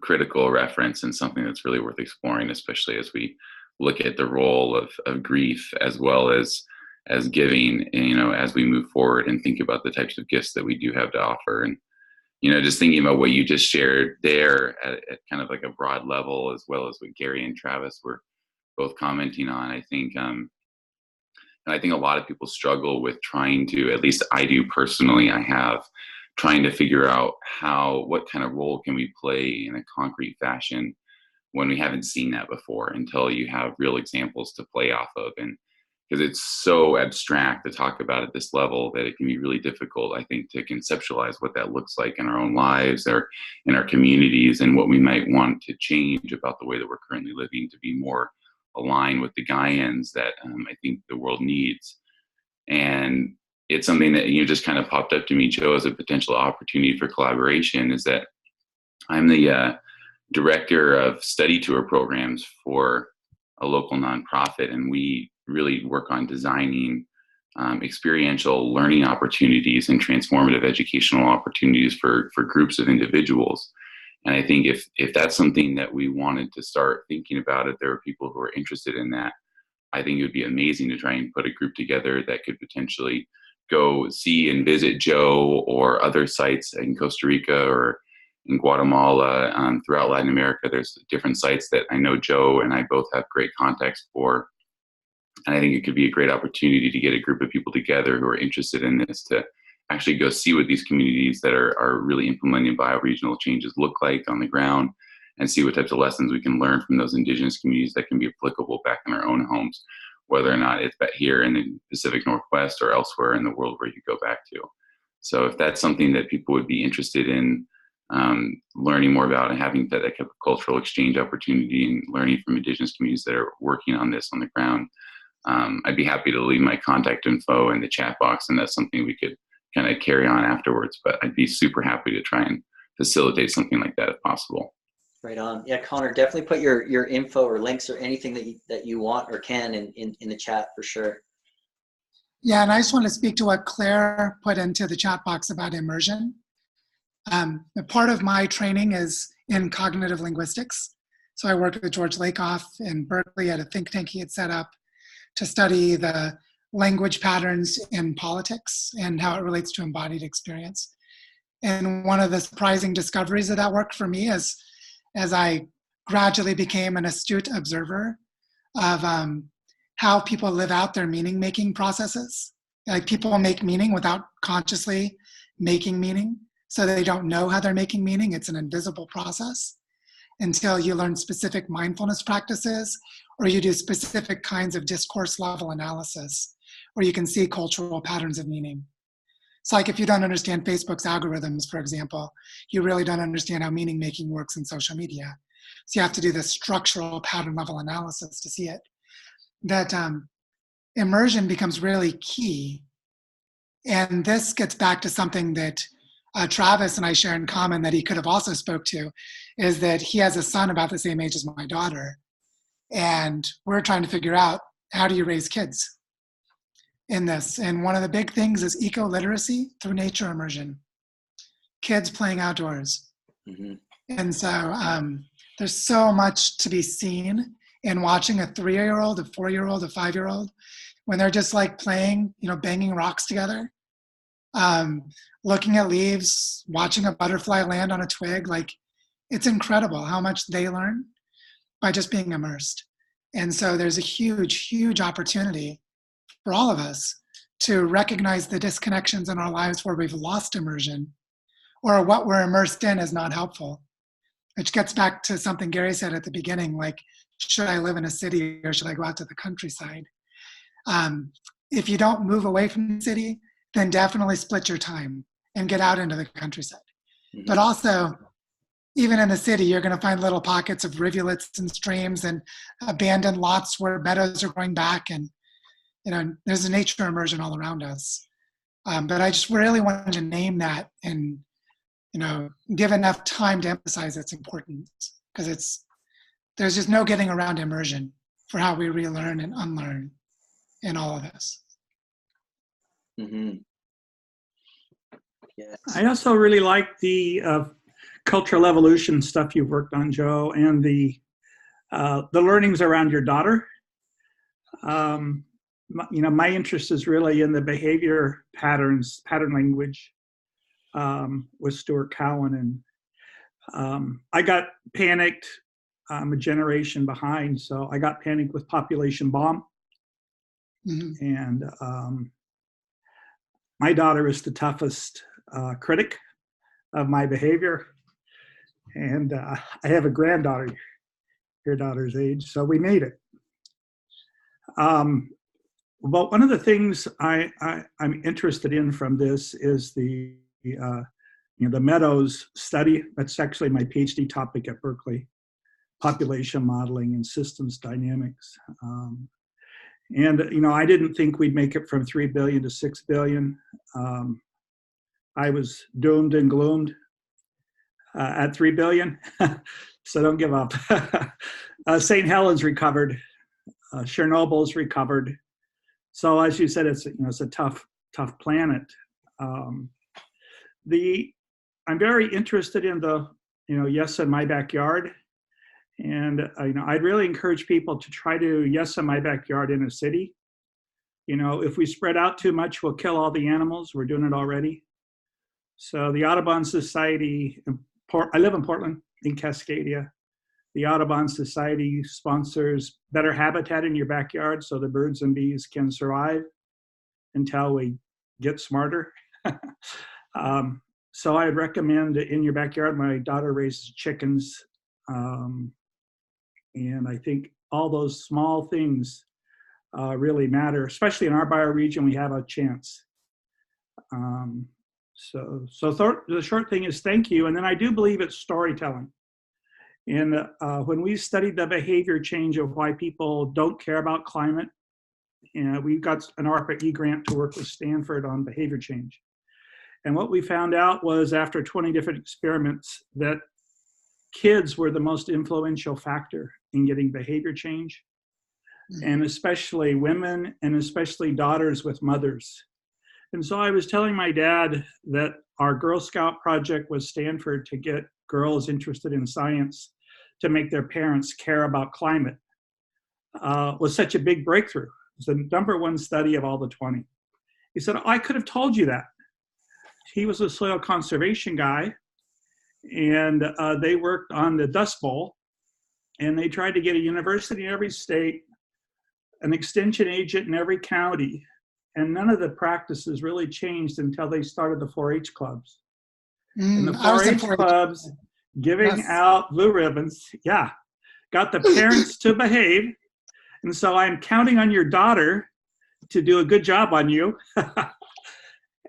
critical reference and something that's really worth exploring, especially as we look at the role of grief as well as giving, as we move forward and think about the types of gifts that we do have to offer. And, just thinking about what you just shared there at kind of like a broad level, as well as what Gary and Travis were both commenting on, I think a lot of people struggle with trying to, at least I do personally, trying to figure out what kind of role can we play in a concrete fashion when we haven't seen that before, until you have real examples to play off of. And because it's so abstract to talk about at this level that it can be really difficult, I think, to conceptualize what that looks like in our own lives or in our communities, and what we might want to change about the way that we're currently living to be more aligned with the Gaians that I think the world needs. And it's something that just kind of popped up to me, Joe, as a potential opportunity for collaboration, is that I'm the director of study tour programs for a local nonprofit, and we really work on designing experiential learning opportunities and transformative educational opportunities for groups of individuals. And I think if that's something that we wanted to start thinking about, if there are people who are interested in that, I think it would be amazing to try and put a group together that could potentially go see and visit Joe or other sites in Costa Rica or in Guatemala, throughout Latin America. There's different sites that I know Joe and I both have great contacts for. And I think it could be a great opportunity to get a group of people together who are interested in this to actually go see what these communities that are really implementing bioregional changes look like on the ground, and see what types of lessons we can learn from those indigenous communities that can be applicable back in our own homes, whether or not it's back here in the Pacific Northwest or elsewhere in the world where you go back to. So if that's something that people would be interested in learning more about, and having that kind of cultural exchange opportunity and learning from indigenous communities that are working on this on the ground, I'd be happy to leave my contact info in the chat box, and that's something we could kind of carry on afterwards. But I'd be super happy to try and facilitate something like that if possible. Right on. Yeah, Connor, definitely put your info or links or anything that you want or can in the chat for sure. Yeah, and I just want to speak to what Claire put into the chat box about immersion. A part of my training is in cognitive linguistics. So I worked with George Lakoff in Berkeley at a think tank he had set up to study the language patterns in politics and how it relates to embodied experience. And one of the surprising discoveries of that work for me is, as I gradually became an astute observer of how people live out their meaning-making processes. Like, people make meaning without consciously making meaning, so they don't know how they're making meaning. It's an invisible process until you learn specific mindfulness practices, or you do specific kinds of discourse level analysis, where you can see cultural patterns of meaning. It's like, if you don't understand Facebook's algorithms, for example, you really don't understand how meaning making works in social media. So you have to do this structural pattern level analysis to see it. That immersion becomes really key. And this gets back to something that Travis and I share in common that he could have also spoke to, is that he has a son about the same age as my daughter. And we're trying to figure out, how do you raise kids in this? And one of the big things is eco-literacy through nature immersion. Kids playing outdoors. Mm-hmm. And so there's so much to be seen in watching a 3-year-old, a 4-year-old, a 5-year-old, when they're just like playing, banging rocks together, looking at leaves, watching a butterfly land on a twig. Like, it's incredible how much they learn by just being immersed. And so there's a huge, huge opportunity for all of us to recognize the disconnections in our lives where we've lost immersion, or what we're immersed in is not helpful. Which gets back to something Gary said at the beginning, like, should I live in a city or should I go out to the countryside? If you don't move away from the city, then definitely split your time and get out into the countryside. Mm-hmm. But also, even in the city, you're going to find little pockets of rivulets and streams and abandoned lots where meadows are growing back. And, there's a nature immersion all around us. But I just really wanted to name that and, give enough time to emphasize its importance, because there's just no getting around immersion for how we relearn and unlearn in all of this. Mm-hmm. Yes. I also really like the cultural evolution stuff you've worked on, Joe, and the learnings around your daughter. My interest is really in the behavior patterns, pattern language, with Stuart Cowan, and I got panicked. I'm a generation behind, so I got panicked with Population Bomb. Mm-hmm. And my daughter is the toughest critic of my behavior. And I have a granddaughter, your daughter's age, so we made it. But one of the things I'm interested in from this is the Meadows study. That's actually my PhD topic at Berkeley, population modeling and systems dynamics. And I didn't think we'd make it from 3 billion to 6 billion. I was doomed and gloomed at 3 billion, so don't give up. St. Helens recovered, Chernobyl's recovered. So as you said, it's a tough planet. I'm very interested in the yes in my backyard. And I'd really encourage people to try to yes in my backyard in a city. If we spread out too much, we'll kill all the animals. We're doing it already. So the Audubon Society, I live in Portland, in Cascadia. The Audubon Society sponsors better habitat in your backyard so the birds and bees can survive until we get smarter. So I'd recommend in your backyard. My daughter raises chickens. And I think all those small things really matter, especially in our bioregion. We have a chance. So the short thing is thank you. And then I do believe it's storytelling. And when we studied the behavior change of why people don't care about climate, and we got an ARPA-E grant to work with Stanford on behavior change. And what we found out was after 20 different experiments that kids were the most influential factor in getting behavior change, and especially women and especially daughters with mothers. And so I was telling my dad that our Girl Scout project with Stanford to get girls interested in science to make their parents care about climate was such a big breakthrough. It was the #1 study of all the 20. He said, I could have told you that. He was a soil conservation guy, and they worked on the Dust Bowl, and they tried to get a university in every state, an extension agent in every county, and none of the practices really changed until they started the 4-H clubs. And the 4-H clubs giving out blue ribbons, got the parents to behave. And so I'm counting on your daughter to do a good job on you.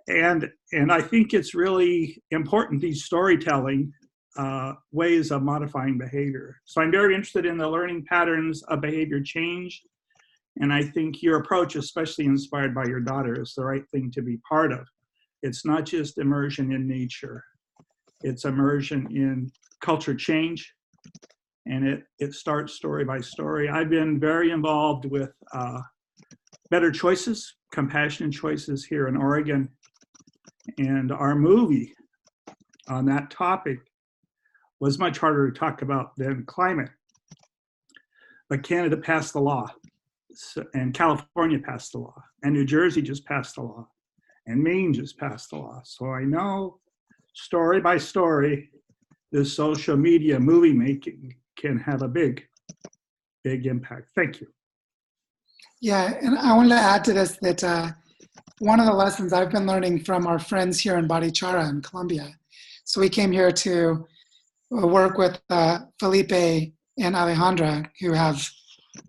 And I think it's really important, these storytelling ways of modifying behavior. So I'm very interested in the learning patterns of behavior change. And I think your approach, especially inspired by your daughter, is the right thing to be part of. It's not just immersion in nature. It's immersion in culture change. And it starts story by story. I've been very involved with Better Choices, Compassionate Choices here in Oregon. And our movie on that topic was much harder to talk about than climate. But Canada passed the law, and California passed the law, and New Jersey just passed the law, and Maine just passed the law. So I know story by story, this social media movie making can have a big, big impact. Thank you. Yeah, and I wanted to add to this that one of the lessons I've been learning from our friends here in Barichara in Colombia. So we came here to work with Felipe and Alejandra, who have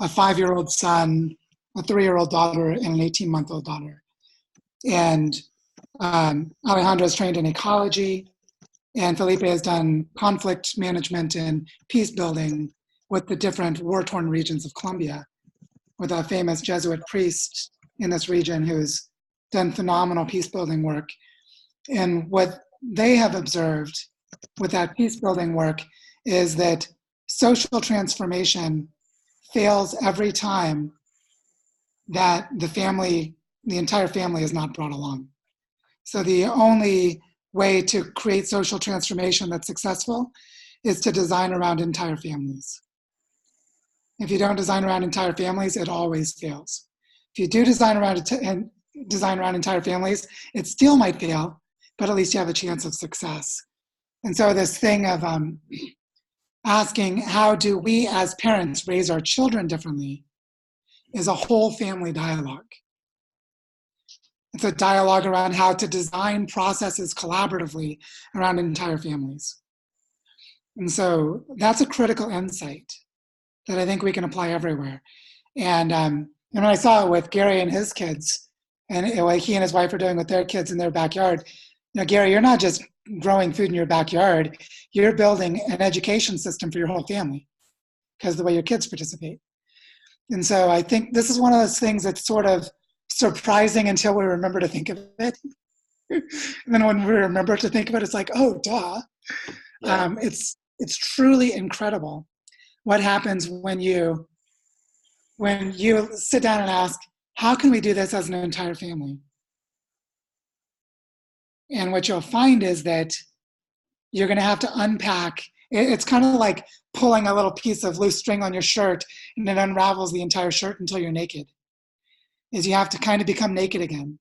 a 5-year-old son, a 3-year-old daughter, and an 18-month-old daughter. And Alejandra is trained in ecology, and Felipe has done conflict management and peace building with the different war-torn regions of Colombia, with a famous Jesuit priest in this region who's done phenomenal peace building work. And what they have observed with that peace building work is that social transformation fails every time that the entire family is not brought along. So the only way to create social transformation that's successful is to design around entire families. If you don't design around entire families, it always fails. If you do design around entire families, it still might fail, but at least you have a chance of success. And so this thing of asking how do we as parents raise our children differently is a whole family dialogue. It's a dialogue around how to design processes collaboratively around entire families. And so that's a critical insight that I think we can apply everywhere. And when I saw it with Gary and his kids, and like he and his wife are doing with their kids in their backyard, Gary, you're not just growing food in your backyard, you're building an education system for your whole family because of the way your kids participate. And so I think this is one of those things that's sort of surprising until we remember to think of it. And then when we remember to think of it, it's like, oh, duh. Yeah. It's truly incredible what happens when you sit down and ask, how can we do this as an entire family? And what you'll find is that you're going to have to unpack. It's kind of like pulling a little piece of loose string on your shirt and it unravels the entire shirt until you're naked. Is you have to kind of become naked again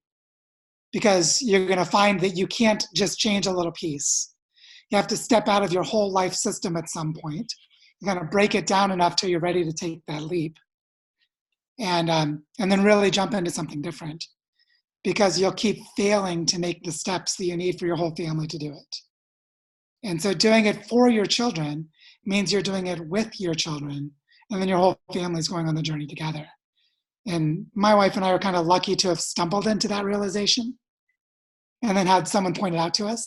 because you're going to find that you can't just change a little piece. You have to step out of your whole life system at some point You kind of break it down enough till you're ready to take that leap, and then really jump into something different, because you'll keep failing to make the steps that you need for your whole family to do it. And so doing it for your children means you're doing it with your children, and then your whole family is going on the journey together. And my wife and I are kind of lucky to have stumbled into that realization and then had someone point it out to us.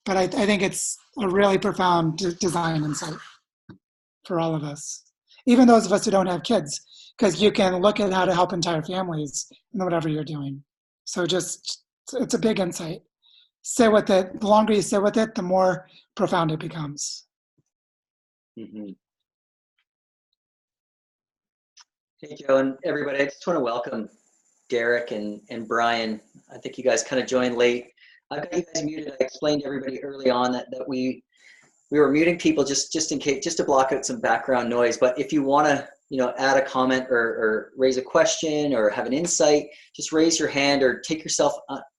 But I think it's a really profound design insight for all of us, even those of us who don't have kids, because you can look at how to help entire families in whatever you're doing. So it's a big insight. Sit with it. The longer you sit with it, the more profound it becomes. Mm-hmm. Hey, Joe, and everybody, I just want to welcome Derek and Brian. I think you guys kind of joined late. I've got you guys muted. I explained to everybody early on that we were muting people just in case, just to block out some background noise. But if you want to, add a comment or raise a question or have an insight, just raise your hand or take yourself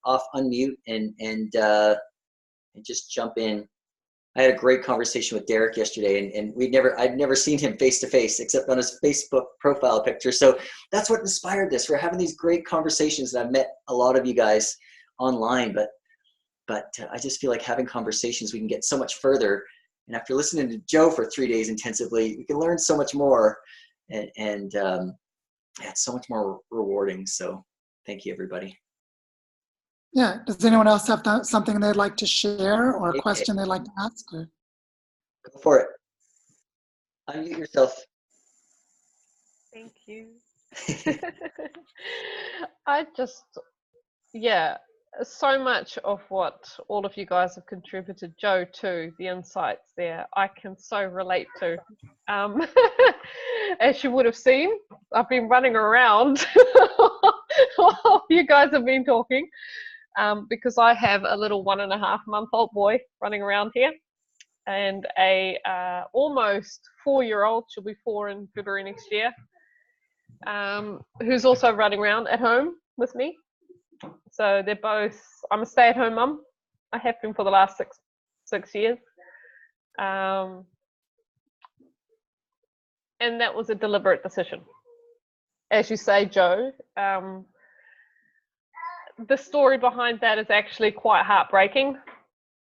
off unmute and just jump in. I had a great conversation with Derek yesterday, and I'd never seen him face to face except on his Facebook profile picture. So that's what inspired this. We're having these great conversations, and I've met a lot of you guys online, but I just feel like having conversations, we can get so much further. And after listening to Joe for 3 days intensively, we can learn so much more, and it's so much more rewarding. So thank you, everybody. Yeah. Does anyone else have something they'd like to share or a question they'd like to ask? Or? Go for it. Unmute yourself. Thank you. So much of what all of you guys have contributed, Joe, to the insights there, I can so relate to. As you would have seen, I've been running around while you guys have been talking, because I have a little 1.5-month-old boy running around here, and a almost 4-year-old, she'll be 4 in February next year, who's also running around at home with me. So they're both, I'm a stay-at-home mum. I have been for the last six years. And that was a deliberate decision. As you say, Joe, the story behind that is actually quite heartbreaking,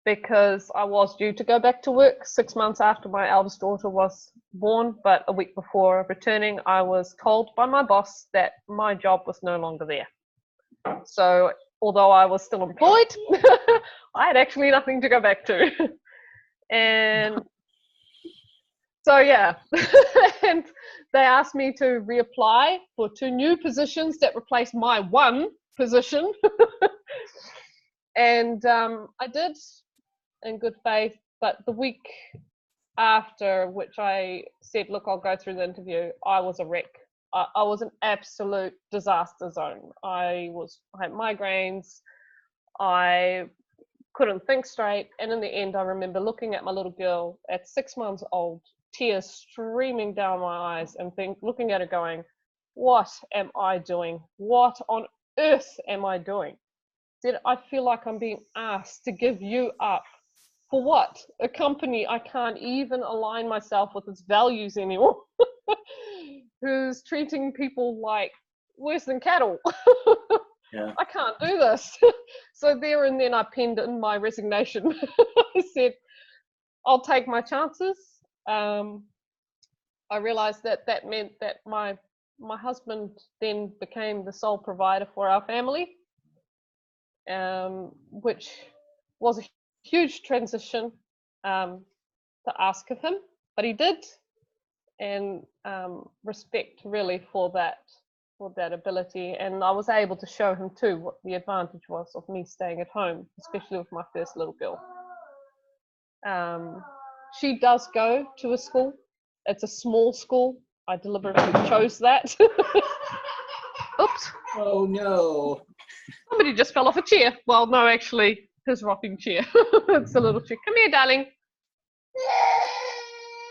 because I was due to go back to work 6 months after my eldest daughter was born, but a week before returning, I was told by my boss that my job was no longer there. So although I was still employed, I had actually nothing to go back to. And so, yeah, and they asked me to reapply for 2 new positions that replaced my 1 position. And I did, in good faith, but the week after which I said, look, I'll go through the interview, I was a wreck. I was an absolute disaster zone. I had migraines. I couldn't think straight. And in the end, I remember looking at my little girl at 6 months old, tears streaming down my eyes, and looking at her going, what am I doing? What on earth am I doing? Said, I feel like I'm being asked to give you up. For what? A company I can't even align myself with its values anymore. Who's treating people like worse than cattle. Yeah. I can't do this. So there and then I penned in my resignation. I said, I'll take my chances. I realized that meant that my husband then became the sole provider for our family, which was a huge transition to ask of him, but he did. And respect really for that ability, and I was able to show him too what the advantage was of me staying at home, especially with my first little girl. She does go to a school. It's a small school. I deliberately chose that. Oops. Oh no. Somebody just fell off a chair. Well, no, actually, his rocking chair. It's a little chair. Come here, darling.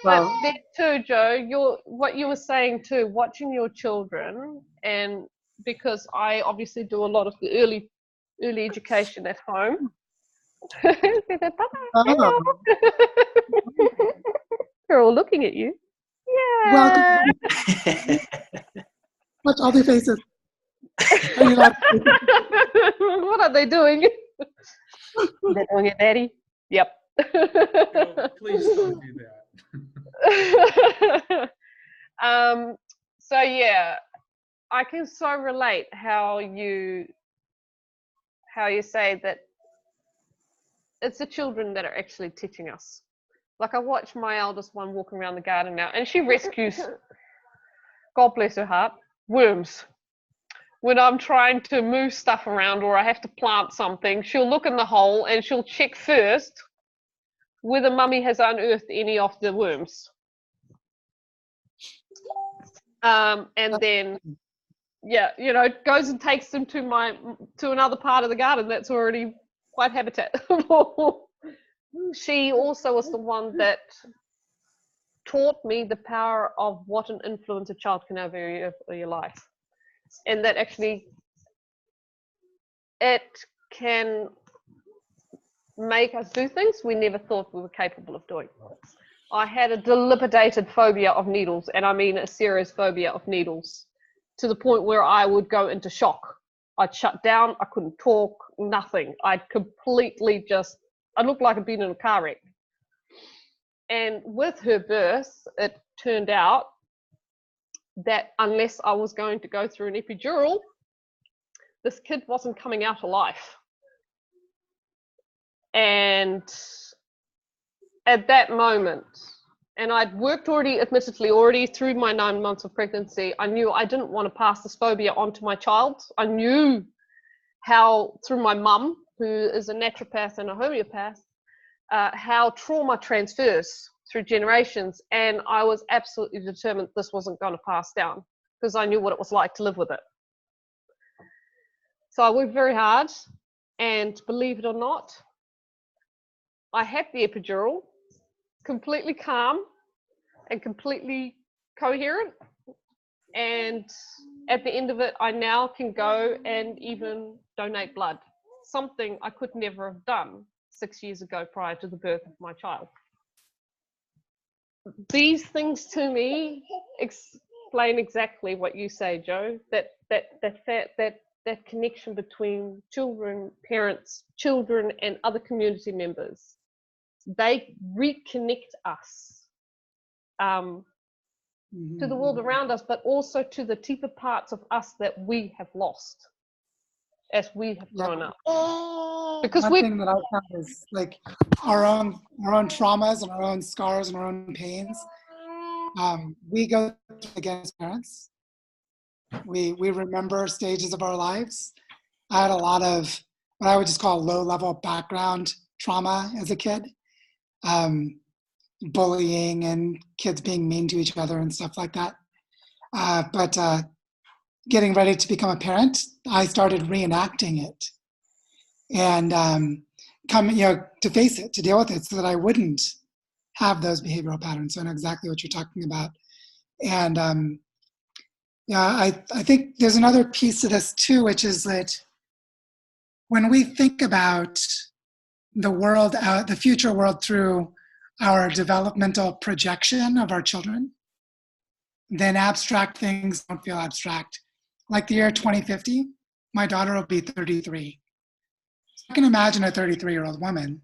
But then too, Joe, what you were saying too, watching your children, and because I obviously do a lot of the early education at home. Oh. They're all looking at you. Welcome. Watch all their faces. Are you laughing? What are they doing? They're doing it, Daddy. Yep. No, please don't do that. So yeah, I can so relate how you say that it's the children that are actually teaching us. Like I watch my eldest one walking around the garden now, and she rescues, God bless her heart, worms. When I'm trying to move stuff around or I have to plant something, she'll look in the hole and she'll check first whether Mummy has unearthed any of the worms. And then, yeah, you know, goes and takes them to another part of the garden that's already quite habitable. She also was the one that taught me the power of what an influence a child can have over your life. And that actually it can make us do things we never thought we were capable of doing. I had a dilapidated phobia of needles, and I mean a serious phobia of needles, to the point where I would go into shock. I'd shut down, I couldn't talk, nothing. I'd completely I looked like I'd been in a car wreck. And with her birth, it turned out that unless I was going to go through an epidural, this kid wasn't coming out alive. And at that moment, and I'd worked admittedly through my 9 months of pregnancy, I knew I didn't want to pass this phobia on to my child. I knew how, through my mum, who is a naturopath and a homeopath, how trauma transfers through generations. And I was absolutely determined this wasn't going to pass down because I knew what it was like to live with it. So I worked very hard, and believe it or not, I had the epidural, completely calm and completely coherent. And at the end of it, I now can go and even donate blood, something I could never have done 6 years ago prior to the birth of my child. These things to me explain exactly what you say, Joe, that connection between children, parents, children, and other community members. They reconnect us to the world around us, but also to the deeper parts of us that we have lost as we have grown up. Because one thing that I found is like our own traumas and our own scars and our own pains. We go against parents. We remember stages of our lives. I had a lot of what I would just call low-level background trauma as a kid. Bullying and kids being mean to each other and stuff like that. But getting ready to become a parent, I started reenacting it and to face it, to deal with it, so that I wouldn't have those behavioral patterns. So I know exactly what you're talking about. And I think there's another piece to this too, which is that when we think about the world, the future world through our developmental projection of our children, then abstract things don't feel abstract. Like the year 2050, my daughter will be 33. I can imagine a 33-year-old woman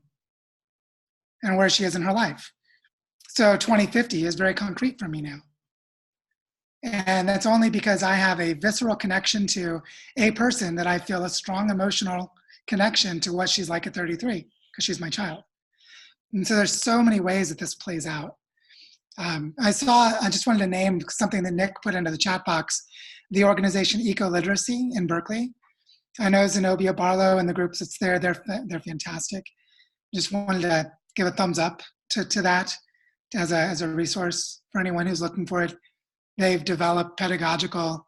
and where she is in her life. So 2050 is very concrete for me now. And that's only because I have a visceral connection to a person that I feel a strong emotional connection to what she's like at 33, because she's my child. And so there's so many ways that this plays out. I just wanted to name something that Nick put into the chat box, the organization Eco-Literacy in Berkeley. I know Zenobia Barlow and the groups that's there, they're fantastic. Just wanted to give a thumbs up to that as a resource for anyone who's looking for it. They've developed pedagogical,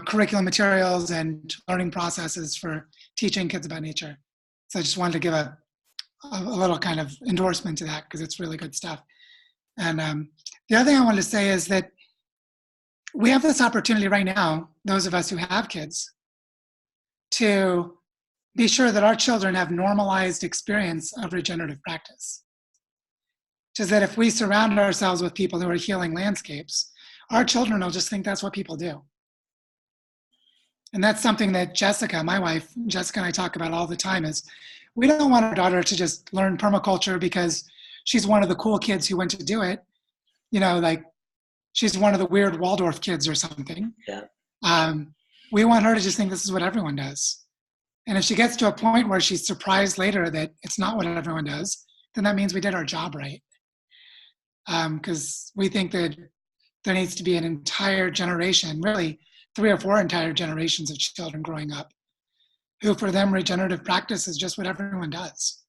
curriculum materials and learning processes for teaching kids about nature. So I just wanted to give a little kind of endorsement to that because it's really good stuff. And the other thing I wanted to say is that we have this opportunity right now, those of us who have kids, to be sure that our children have normalized experience of regenerative practice. which is that if we surround ourselves with people who are healing landscapes, our children will just think that's what people do. And that's something that Jessica, my wife, Jessica and I talk about all the time is we don't want our daughter to just learn permaculture because she's one of the cool kids who went to do it. You know, like she's one of the weird Waldorf kids or something. Yeah. We want her to just think this is what everyone does. And if she gets to a point where she's surprised later that it's not what everyone does, then that means we did our job right. Because we think that there needs to be an entire generation, really 3 or 4 entire generations of children growing up, who for them regenerative practice is just what everyone does.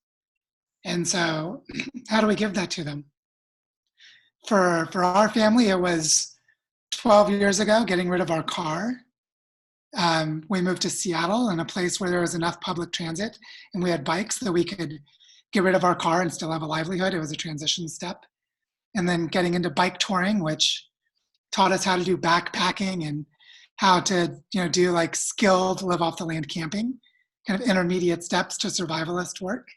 And so how do we give that to them? For our family, it was 12 years ago, getting rid of our car. We moved to Seattle in a place where there was enough public transit and we had bikes that we could get rid of our car and still have a livelihood. It was a transition step. And then getting into bike touring, which taught us how to do backpacking and how to, do like skilled live off the land camping, kind of intermediate steps to survivalist work.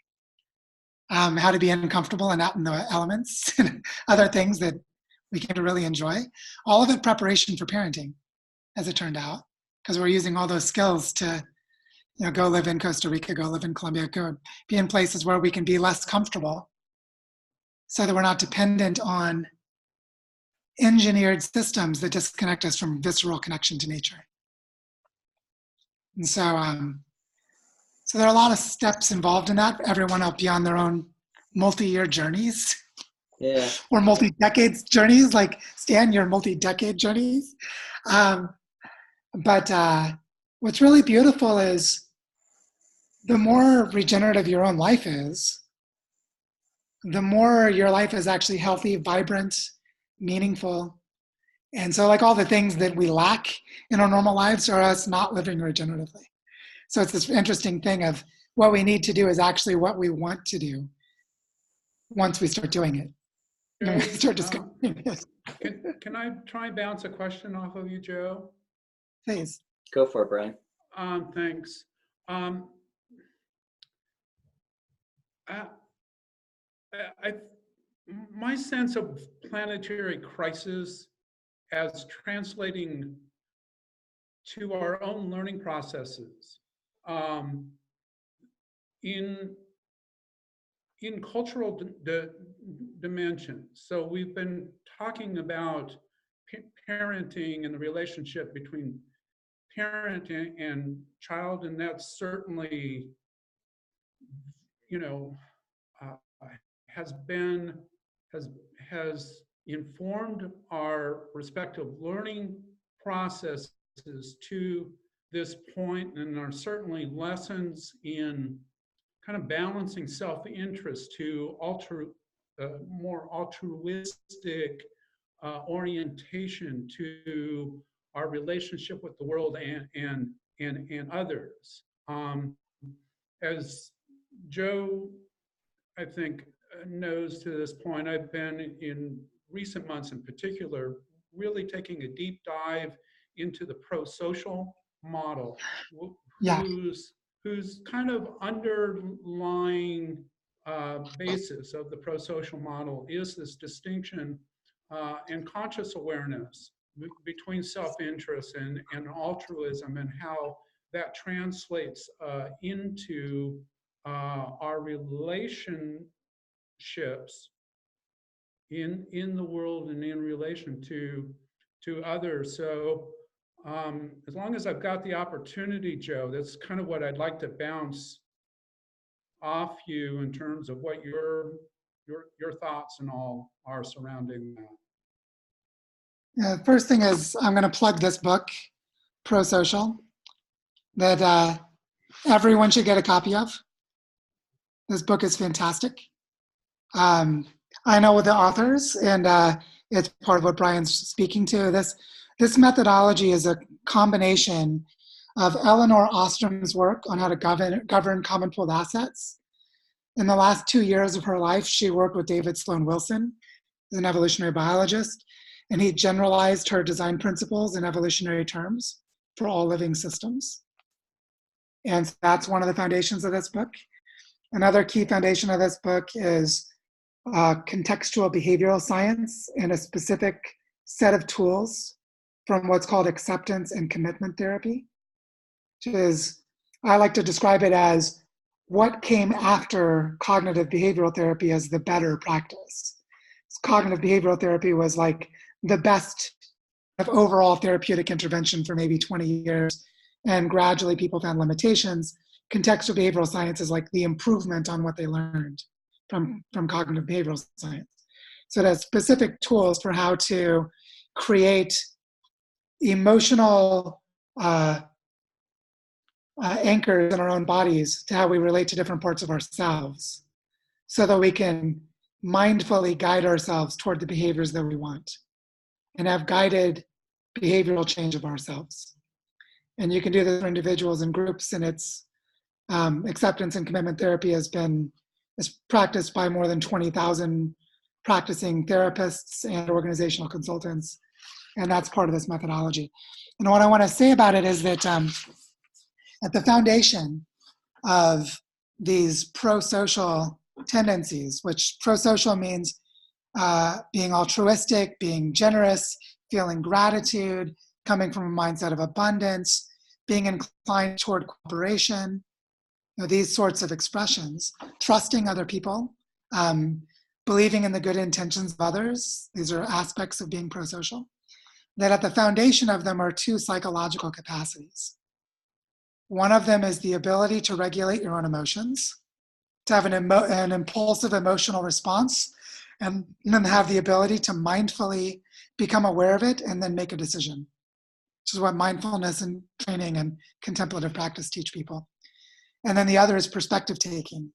How to be uncomfortable and out in the elements, and other things that we came to really enjoy. All of it preparation for parenting, as it turned out, because we're using all those skills to, go live in Costa Rica, go live in Colombia, go be in places where we can be less comfortable so that we're not dependent on engineered systems that disconnect us from visceral connection to nature. And so there are a lot of steps involved in that. Everyone will be on their own multi-year journeys. Yeah. Or multi-decades journeys, like Stan, your multi-decade journeys. But what's really beautiful is the more regenerative your own life is, the more your life is actually healthy, vibrant, meaningful. And so like all the things that we lack in our normal lives are us not living regeneratively. So it's this interesting thing of what we need to do is actually what we want to do once we start doing it. And we start discovering it. Can I try and bounce a question off of you, Joe? Please. Go for it, Brian. Thanks. My sense of planetary crisis as translating to our own learning processes in cultural dimensions. So we've been talking about parenting and the relationship between parent and child, and that's certainly, has informed our respective learning processes to this point, and are certainly lessons in kind of balancing self-interest to more altruistic orientation to our relationship with the world and others. As Joe, I think, knows to this point, I've been in recent months in particular really taking a deep dive into the pro-social model, whose kind of underlying basis of the pro-social model is this distinction and conscious awareness between self-interest and altruism, and how that translates into our relationships in the world and in relation to others. So as long as I've got the opportunity, Joe, that's kind of what I'd like to bounce off you in terms of what your thoughts and all are surrounding that. Yeah, first thing is I'm going to plug this book, Pro-Social, that everyone should get a copy of. This book is fantastic. I know the authors, and it's part of what Brian's speaking to. This methodology is a combination of Eleanor Ostrom's work on how to govern common pooled assets. In the last 2 years of her life, she worked with David Sloan Wilson, who's an evolutionary biologist, and he generalized her design principles in evolutionary terms for all living systems. And that's one of the foundations of this book. Another key foundation of this book is contextual behavioral science and a specific set of tools from what's called acceptance and commitment therapy, which is, I like to describe it as what came after cognitive behavioral therapy as the better practice. Cognitive behavioral therapy was like the best of overall therapeutic intervention for maybe 20 years, and gradually people found limitations. Contextual behavioral science is like the improvement on what they learned from cognitive behavioral science. So it has specific tools for how to create emotional anchors in our own bodies to how we relate to different parts of ourselves, so that we can mindfully guide ourselves toward the behaviors that we want and have guided behavioral change of ourselves. And you can do this for individuals and groups, and it's acceptance and commitment therapy is practiced by more than 20,000 practicing therapists and organizational consultants, and that's part of this methodology. And what I want to say about it is that at the foundation of these pro-social tendencies, which pro-social means being altruistic, being generous, feeling gratitude, coming from a mindset of abundance, being inclined toward cooperation, these sorts of expressions, trusting other people, believing in the good intentions of others. These are aspects of being pro-social. That at the foundation of them are two psychological capacities. One of them is the ability to regulate your own emotions, to have an impulsive emotional response, and then have the ability to mindfully become aware of it and then make a decision, which is what mindfulness and training and contemplative practice teach people. And then the other is perspective taking,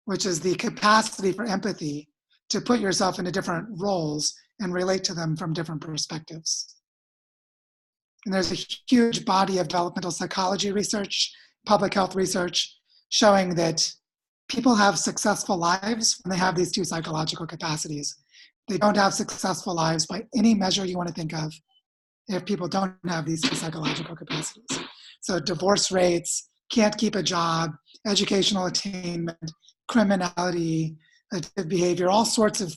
which is the capacity for empathy to put yourself into different roles and relate to them from different perspectives. And there's a huge body of developmental psychology research, public health research, showing that people have successful lives when they have these two psychological capacities. They don't have successful lives by any measure you want to think of if people don't have these two psychological capacities. So divorce rates, can't keep a job, educational attainment, criminality, addictive behavior, all sorts of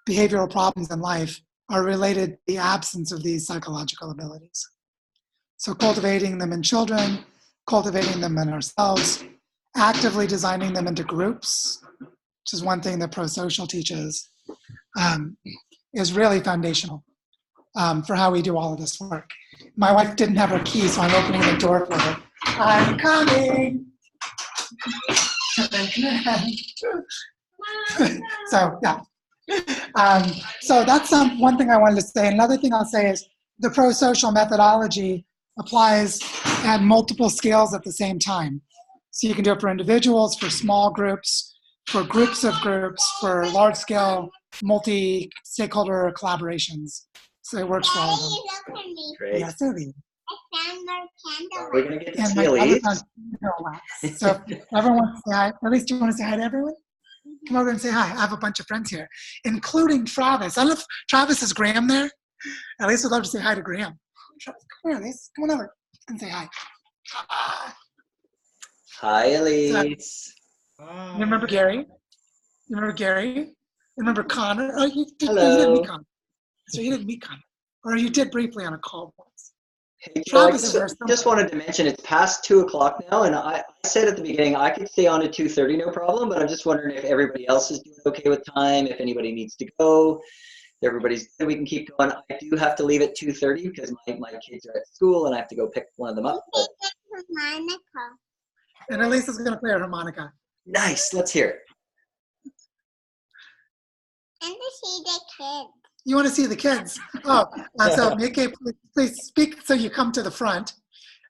behavioral problems in life are related to the absence of these psychological abilities. So cultivating them in children, cultivating them in ourselves, actively designing them into groups, which is one thing that pro-social teaches, is really foundational for how we do all of this work. My wife didn't have her key, so I'm opening the door for her. I'm coming! So, yeah. So that's one thing I wanted to say. Another thing I'll say is the pro-social methodology applies at multiple scales at the same time. So you can do it for individuals, for small groups, for groups of groups, for large-scale multi-stakeholder collaborations. So it works for all of them. Great. Yes, Elise. We're going to get to And see my other Elise. found wax. So if everyone wants to say hi. At least do you want to say hi to everyone? Come over and say hi. I have a bunch of friends here, including Travis. I don't know if Travis is Graham there. At least I'd love to say hi to Graham. Travis, come here, Elise. Come on over. You can say hi. Hi, Elise. You remember Gary? You remember Gary? You remember Connor? Oh, you didn't Hello. meet Connor. So you didn't meet Connor. Or you did briefly on a call once. Hey, Joe, I Travis is there just wanted to mention it's past 2 o'clock now, and I said at the beginning I could stay on to 2:30, no problem, but I'm just wondering if everybody else is doing okay with time, if anybody needs to go, if everybody's good, we can keep going. I do have to leave at 2:30 because my kids are at school and I have to go pick one of them up. But... And Elisa's going to play a harmonica. Nice, let's hear it. And to see the kids. You want to see the kids? Oh, so Mickey, please speak so you come to the front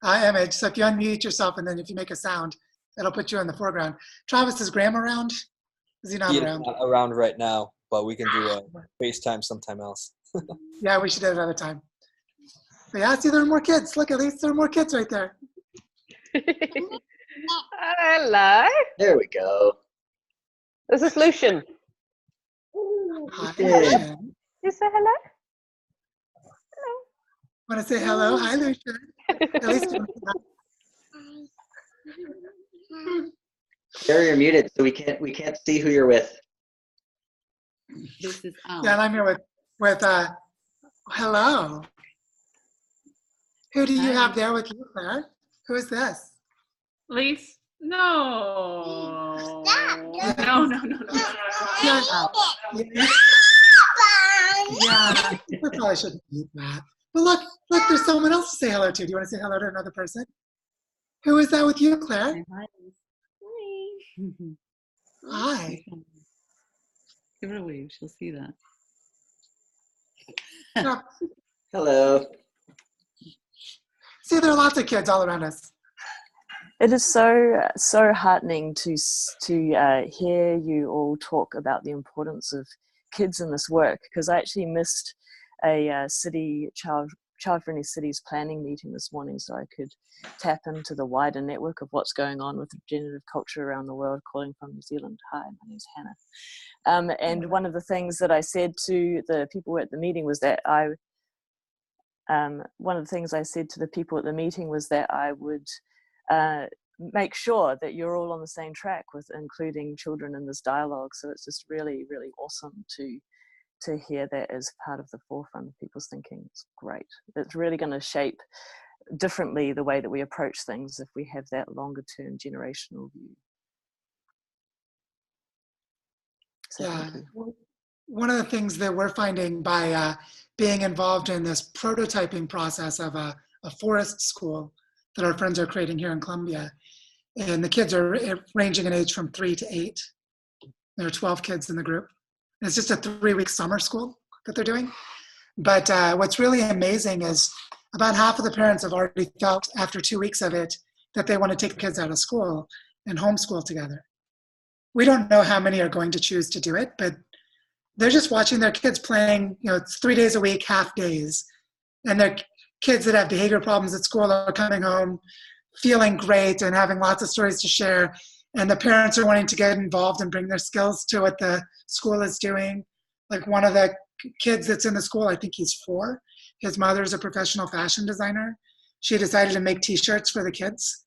image. So if you unmute yourself and then if you make a sound, it'll put you in the foreground. Travis, is Graham around? Is he not around? Not around right now, but we can do a FaceTime sometime else. Yeah, we should do it another time. But yeah, see, there are more kids. Look, at least there are more kids right there. Hello. There we go. This is Lucian. Hi, Good. Lucian. You say hello? Want to say hello? Hi, Lucian. At least you Gary, you're muted, so we can't see who you're with. This is Al. Yeah, and I'm here with hello. Who do you have there with you, Claire? Who is this? Lise? No. Stop. No. Yeah, Al. yeah. We probably shouldn't eat that. But look, there's someone else to say hello to. Do you want to say hello to another person? Who is that with you, Claire? Say hi, Lise. Hi. Give her a wave. She'll see that. Yeah. Hello. See, there are lots of kids all around us. It is so heartening to hear you all talk about the importance of kids in this work, because I actually missed a child-friendly cities planning meeting this morning, so I could tap into the wider network of what's going on with regenerative culture around the world, calling from New Zealand. Hi, my name's Hannah. And one of the things that I said to the people at the meeting was that I would make sure that you're all on the same track with including children in this dialogue. So it's just really, really awesome to hear that as part of the forefront of people's thinking. It's great. It's really going to shape differently the way that we approach things if we have that longer term generational view. So yeah. One of the things that we're finding by being involved in this prototyping process of a forest school that our friends are creating here in Columbia, and the kids are ranging in age from 3 to 8. There are 12 kids in the group. And it's just a 3-week summer school that they're doing. But what's really amazing is about half of the parents have already felt after 2 weeks of it that they want to take the kids out of school and homeschool together. We don't know how many are going to choose to do it, but they're just watching their kids playing, it's 3 days a week, half days. And their kids that have behavior problems at school are coming home feeling great and having lots of stories to share. And the parents are wanting to get involved and bring their skills to what the school is doing. Like one of the kids that's in the school, I think he's 4. His mother's a professional fashion designer. She decided to make t-shirts for the kids.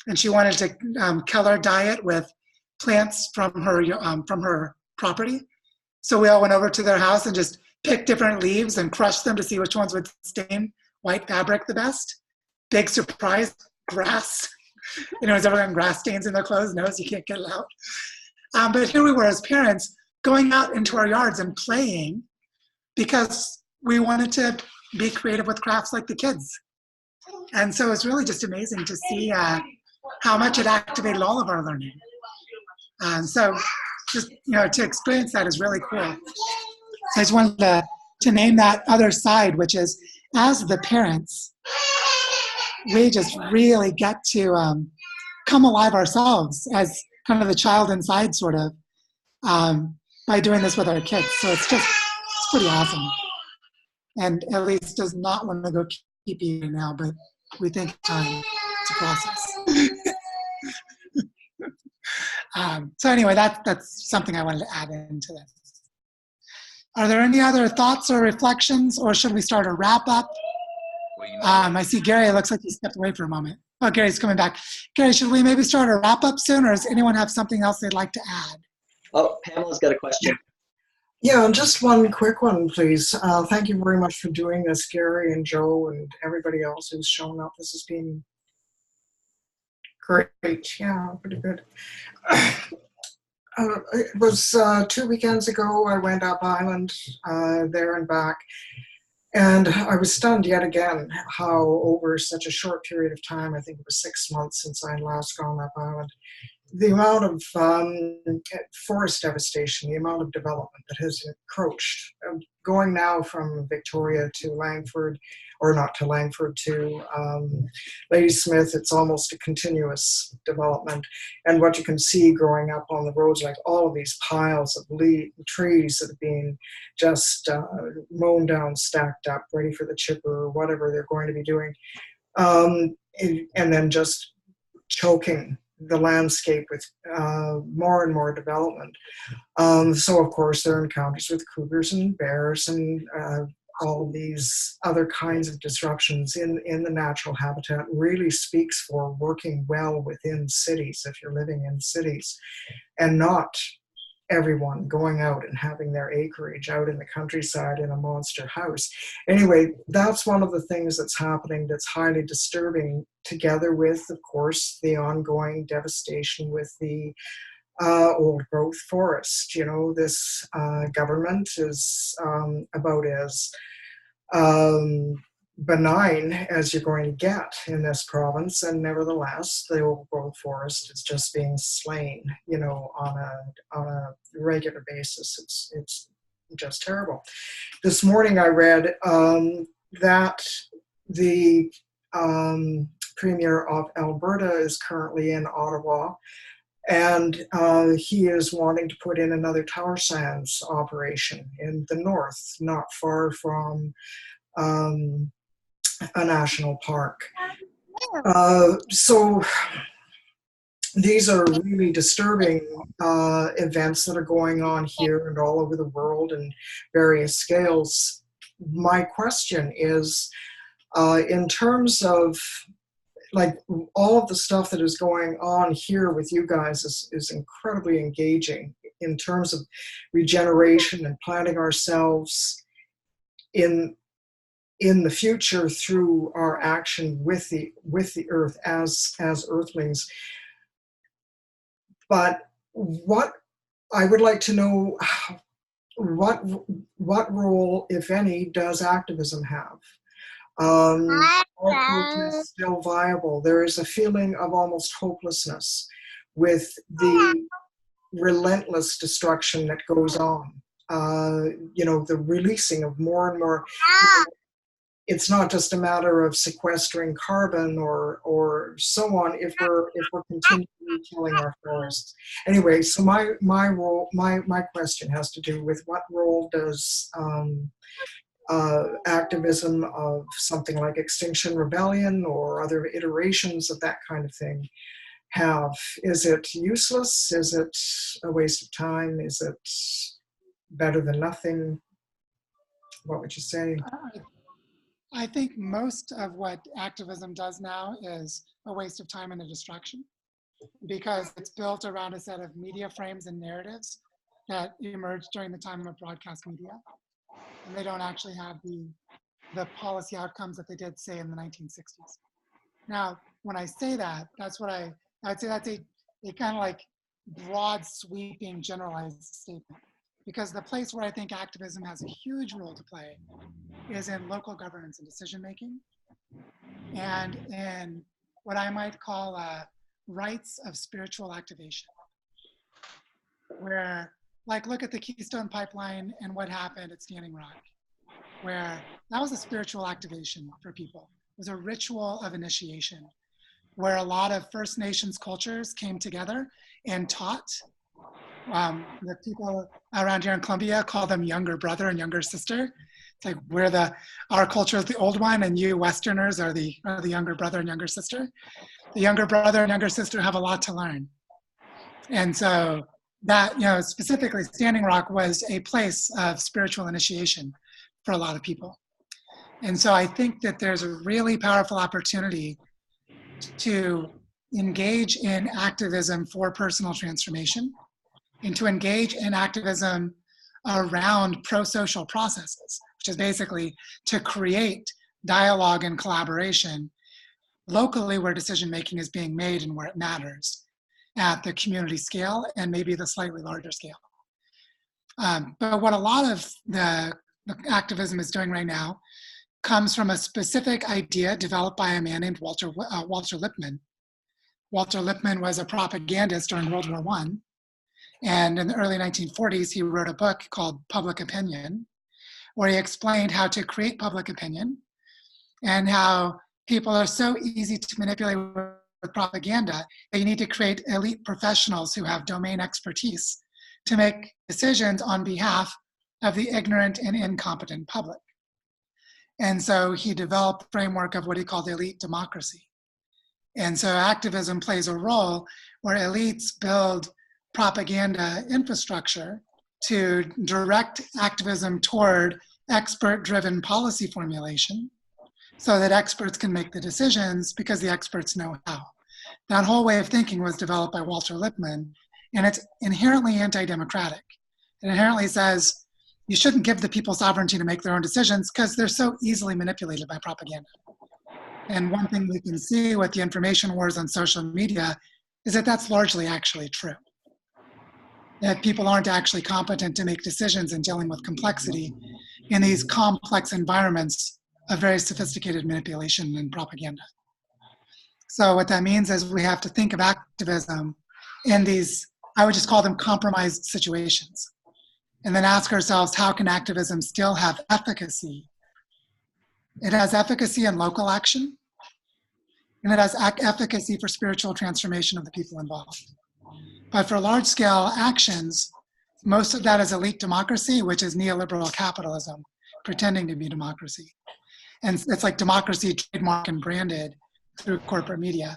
And she wanted to color dye it with plants from her property. So we all went over to their house and just picked different leaves and crushed them to see which ones would stain white fabric the best. Big surprise, grass. Has everyone grass stains in their clothes? Knows you can't get it out. But here we were as parents going out into our yards and playing because we wanted to be creative with crafts like the kids. And so it's really just amazing to see how much it activated all of our learning. So just, to experience that is really cool. So I just wanted to name that other side, which is as the parents, we just really get to come alive ourselves as kind of the child inside, sort of, by doing this with our kids. So it's pretty awesome. And Elise does not want to go keep eating now, but we think it's time to process. So anyway, that's something I wanted to add into this. Are there any other thoughts or reflections, or should we start a wrap up? I see Gary, it looks like he stepped away for a moment. Oh, Gary's coming back. Gary, should we maybe start a wrap up soon, or does anyone have something else they'd like to add? Oh, Pamela's got a question. Yeah, just one quick one, please. Thank you very much for doing this, Gary and Joe and everybody else who's shown up. This has been great. Yeah, pretty good. It was 2 weekends ago. I went up island there and back. And I was stunned yet again how over such a short period of time, I think it was 6 months since I had last gone up island, the amount of forest devastation, the amount of development that has encroached, going now from Victoria to Langford, or not to Langford, to Ladysmith, it's almost a continuous development. And what you can see growing up on the roads, like all of these piles of trees that have been just mown down, stacked up, ready for the chipper or whatever they're going to be doing. And then just choking the landscape with more and more development. So of course there are encounters with cougars and bears and all these other kinds of disruptions in the natural habitat really speaks for working well within cities if you're living in cities and not everyone going out and having their acreage out in the countryside in a monster house. Anyway, that's one of the things that's happening that's highly disturbing, together with, of course, the ongoing devastation with the old growth forest. You know, this government is about as benign as you're going to get in this province, and nevertheless the old growth forest is just being slain, you know, on a regular basis. It's just terrible. This morning I read that the Premier of Alberta is currently in Ottawa, and he is wanting to put in another tar sands operation in the north, not far from a national park. So these are really disturbing events that are going on here and all over the world in various scales. My question is, in terms of, like, all of the stuff that is going on here with you guys is incredibly engaging in terms of regeneration and planting ourselves in the future through our action with the earth as earthlings. But what I would like to know, what role, if any, does activism have? Are protests still viable? There is a feeling of almost hopelessness with the relentless destruction that goes on. You know, the releasing of more and more. It's not just a matter of sequestering carbon or so on if we're continually killing our forests. Anyway, so my question has to do with what role does activism of something like Extinction Rebellion or other iterations of that kind of thing have? Is it useless? Is it a waste of time? Is it better than nothing? What would you say? I think most of what activism does now is a waste of time and a distraction, because it's built around a set of media frames and narratives that emerged during the time of broadcast media. And they don't actually have the policy outcomes that they did, say, in the 1960s. Now, when I say that, that's what I would say that's a kind of like broad, sweeping, generalized statement. Because the place where I think activism has a huge role to play is in local governance and decision making, and in what I might call rites of spiritual activation, where, like, look at the Keystone Pipeline and what happened at Standing Rock, where that was a spiritual activation for people. It was a ritual of initiation, where a lot of First Nations cultures came together and taught. The people around here in Columbia call them younger brother and younger sister. It's like our culture is the old one, and you Westerners are the younger brother and younger sister. The younger brother and younger sister have a lot to learn. And so that, you know, specifically Standing Rock was a place of spiritual initiation for a lot of people. And so I think that there's a really powerful opportunity to engage in activism for personal transformation, and to engage in activism around pro-social processes, which is basically to create dialogue and collaboration locally where decision-making is being made and where it matters, at the community scale and maybe the slightly larger scale. But what a lot of the activism is doing right now comes from a specific idea developed by a man named Walter Lippmann. Walter Lippmann was a propagandist during World War I. And in the early 1940s, he wrote a book called Public Opinion, where he explained how to create public opinion and how people are so easy to manipulate with propaganda that you need to create elite professionals who have domain expertise to make decisions on behalf of the ignorant and incompetent public. And so he developed a framework of what he called elite democracy. And so activism plays a role where elites build propaganda infrastructure to direct activism toward expert-driven policy formulation so that experts can make the decisions because the experts know how. That whole way of thinking was developed by Walter Lippmann, And it's inherently anti-democratic. It inherently says you shouldn't give the people sovereignty to make their own decisions because they're so easily manipulated by propaganda. And one thing we can see with the information wars on social media is that that's largely actually true. That people aren't actually competent to make decisions in dealing with complexity in these complex environments of very sophisticated manipulation and propaganda. So what that means is we have to think of activism in these, I would just call them compromised situations. And then ask ourselves, how can activism still have efficacy? It has efficacy in local action, and it has efficacy for spiritual transformation of the people involved. But for large-scale actions, most of that is elite democracy, which is neoliberal capitalism, pretending to be democracy. And it's like democracy trademarked and branded through corporate media.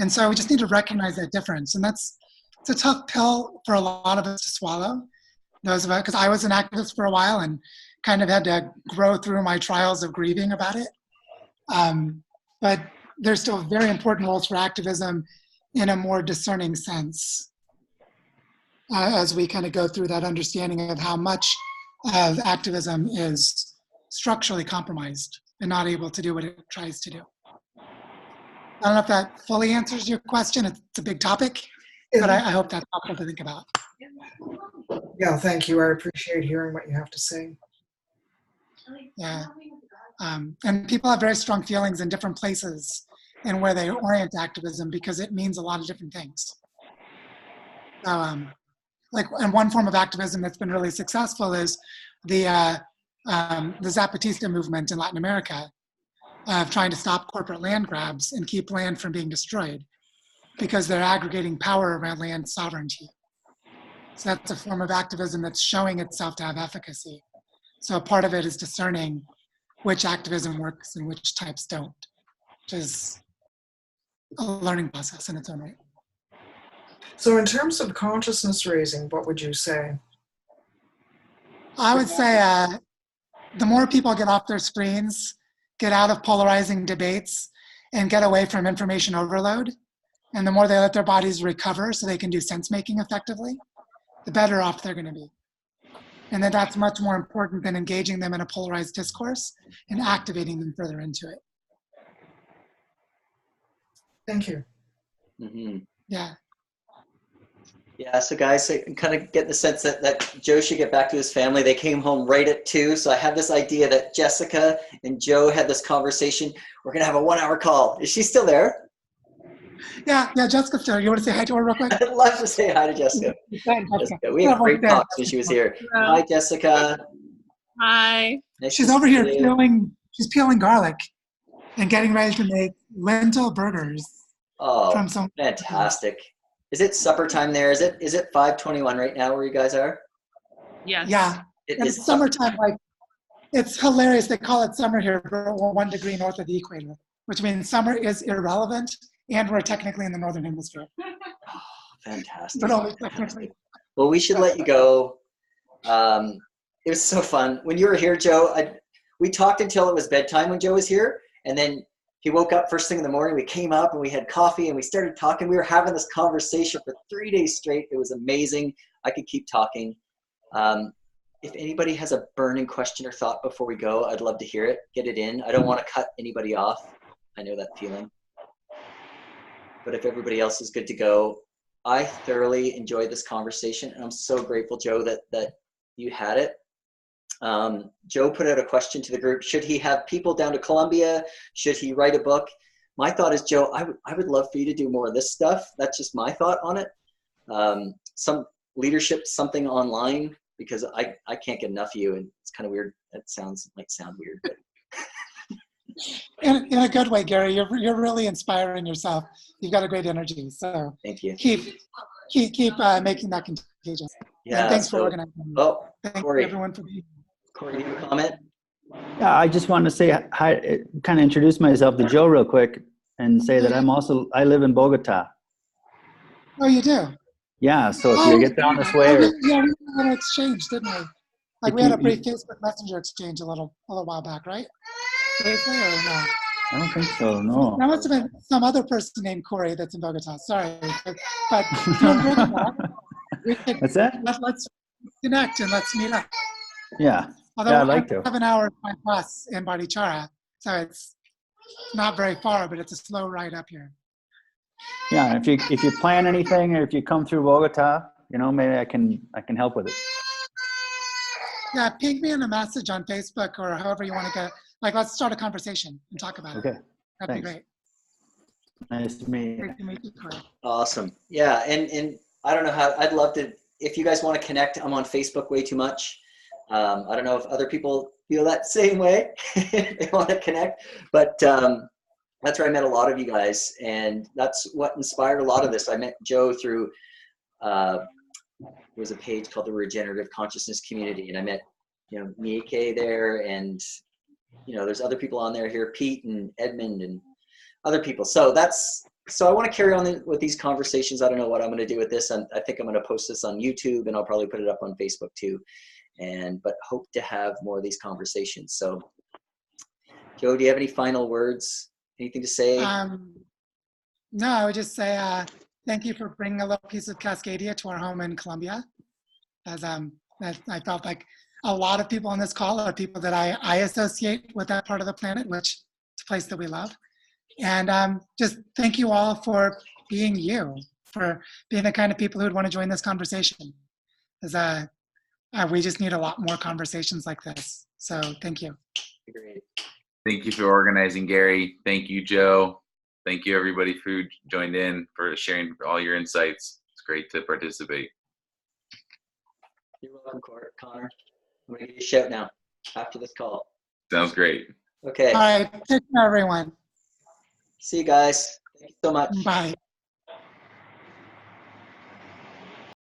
And so we just need to recognize that difference. And it's a tough pill for a lot of us to swallow. Those of us, because I was an activist for a while and kind of had to grow through my trials of grieving about it. But there's still very important roles for activism in a more discerning sense as we kind of go through that understanding of how much of activism is structurally compromised and not able to do what it tries to do. I don't know if that fully answers your question. It's a big topic, but I hope that's helpful to think about. Yeah, thank you. I appreciate hearing what you have to say. Yeah. And people have very strong feelings in different places and where they orient activism because it means a lot of different things. So, and one form of activism that's been really successful is the Zapatista movement in Latin America of trying to stop corporate land grabs and keep land from being destroyed because they're aggregating power around land sovereignty. So that's a form of activism that's showing itself to have efficacy. So part of it is discerning which activism works and which types don't, which is a learning process in its own right. So in terms of consciousness raising, what would you say? I would say the more people get off their screens, get out of polarizing debates, and get away from information overload, and the more they let their bodies recover so they can do sense-making effectively, the better off they're going to be. And then that's much more important than engaging them in a polarized discourse and activating them further into it. Thank you. Mm-hmm. Yeah. Yeah, so guys, I kind of get the sense that Joe should get back to his family. They came home right at 2, so I have this idea that Jessica and Joe had this conversation. We're going to have a 1-hour call. Is she still there? Yeah, Jessica's still there. You want to say hi to her real quick? I'd love to say hi to Jessica. Jessica. We had great talks when she was here. Hi, Jessica. Hi. Nice she's over here peeling garlic and getting ready to make lentil burgers. Oh, fantastic. Is it supper time there? Is it 5:21 right now where you guys are? Yes. Yeah. It's summertime. Like, it's hilarious. They call it summer here, but we're 1 degree north of the equator, which means summer is irrelevant, and we're technically in the northern hemisphere. Oh, fantastic. But only technically. Well, we should let you go. It was so fun. When you were here, Joe, we talked until it was bedtime when Joe was here, and then he woke up first thing in the morning. We came up and we had coffee and we started talking. We were having this conversation for 3 days straight. It was amazing. I could keep talking. If anybody has a burning question or thought before we go, I'd love to hear it. Get it in. I don't want to cut anybody off. I know that feeling. But if everybody else is good to go, I thoroughly enjoyed this conversation. And I'm so grateful, Joe, that you had it. Joe put out a question to the group. Should he have people down to Columbia? Should he write a book? My thought is, Joe, I would love for you to do more of this stuff. That's just my thought on it. Some leadership, something online, because I can't get enough of you, and it's kind of weird. That might sound weird, but in a good way, Gary. You're really inspiring yourself. You've got a great energy. So thank you. Keep making that contagious. Yeah. And thanks for organizing. Oh, thank Corey. Everyone for being here. Corey, you have a comment? Yeah, I just want to say hi, kind of introduce myself to Joe real quick and say that I live in Bogota. Oh, you do? Yeah, so if you get down this way. Yeah, we had an exchange, didn't we? Like we had a brief Facebook Messenger exchange a little while back, right? Briefly or no? I don't think so, no. That must have been some other person named Corey that's in Bogota. Sorry. But doing good. What's that? Let's connect and let's meet up. Yeah. Although Yeah, I'd like to. I have an hour by bus in Barichara, so it's not very far, but it's a slow ride up here. Yeah, if you plan anything, or if you come through Bogota, maybe I can help with it. Yeah, ping me in a message on Facebook or however you want to get. Like, let's start a conversation and talk about it. Okay. That'd Thanks. be great. Nice to meet you. Great to meet you, Corey. Awesome. Yeah, and I don't know how. I'd love to. If you guys want to connect, I'm on Facebook way too much. I don't know if other people feel that same way. They want to connect, but that's where I met a lot of you guys, and that's what inspired a lot of this. I met Joe through there was a page called the Regenerative Consciousness Community, and I met Nieke there, and there's other people on there here, Pete and Edmund and other people. So I want to carry on with these conversations. I don't know what I'm going to do with this. I think I'm going to post this on YouTube, and I'll probably put it up on Facebook too. But hope to have more of these conversations. So, Joe, do you have any final words? Anything to say? No, I would just say thank you for bringing a little piece of Cascadia to our home in Colombia. As I felt like a lot of people on this call are people that I associate with that part of the planet, which is a place that we love. And just thank you all for being you, for being the kind of people who would want to join this conversation. Because we just need a lot more conversations like this. So thank you. Great. Thank you for organizing, Gary. Thank you, Joe. Thank you, everybody who joined in, for sharing all your insights. It's great to participate. You're welcome, Connor. I'm going to give you a shout now after this call. Sounds great. Okay. All right. Take care, everyone. See you guys. Thank you so much. Bye.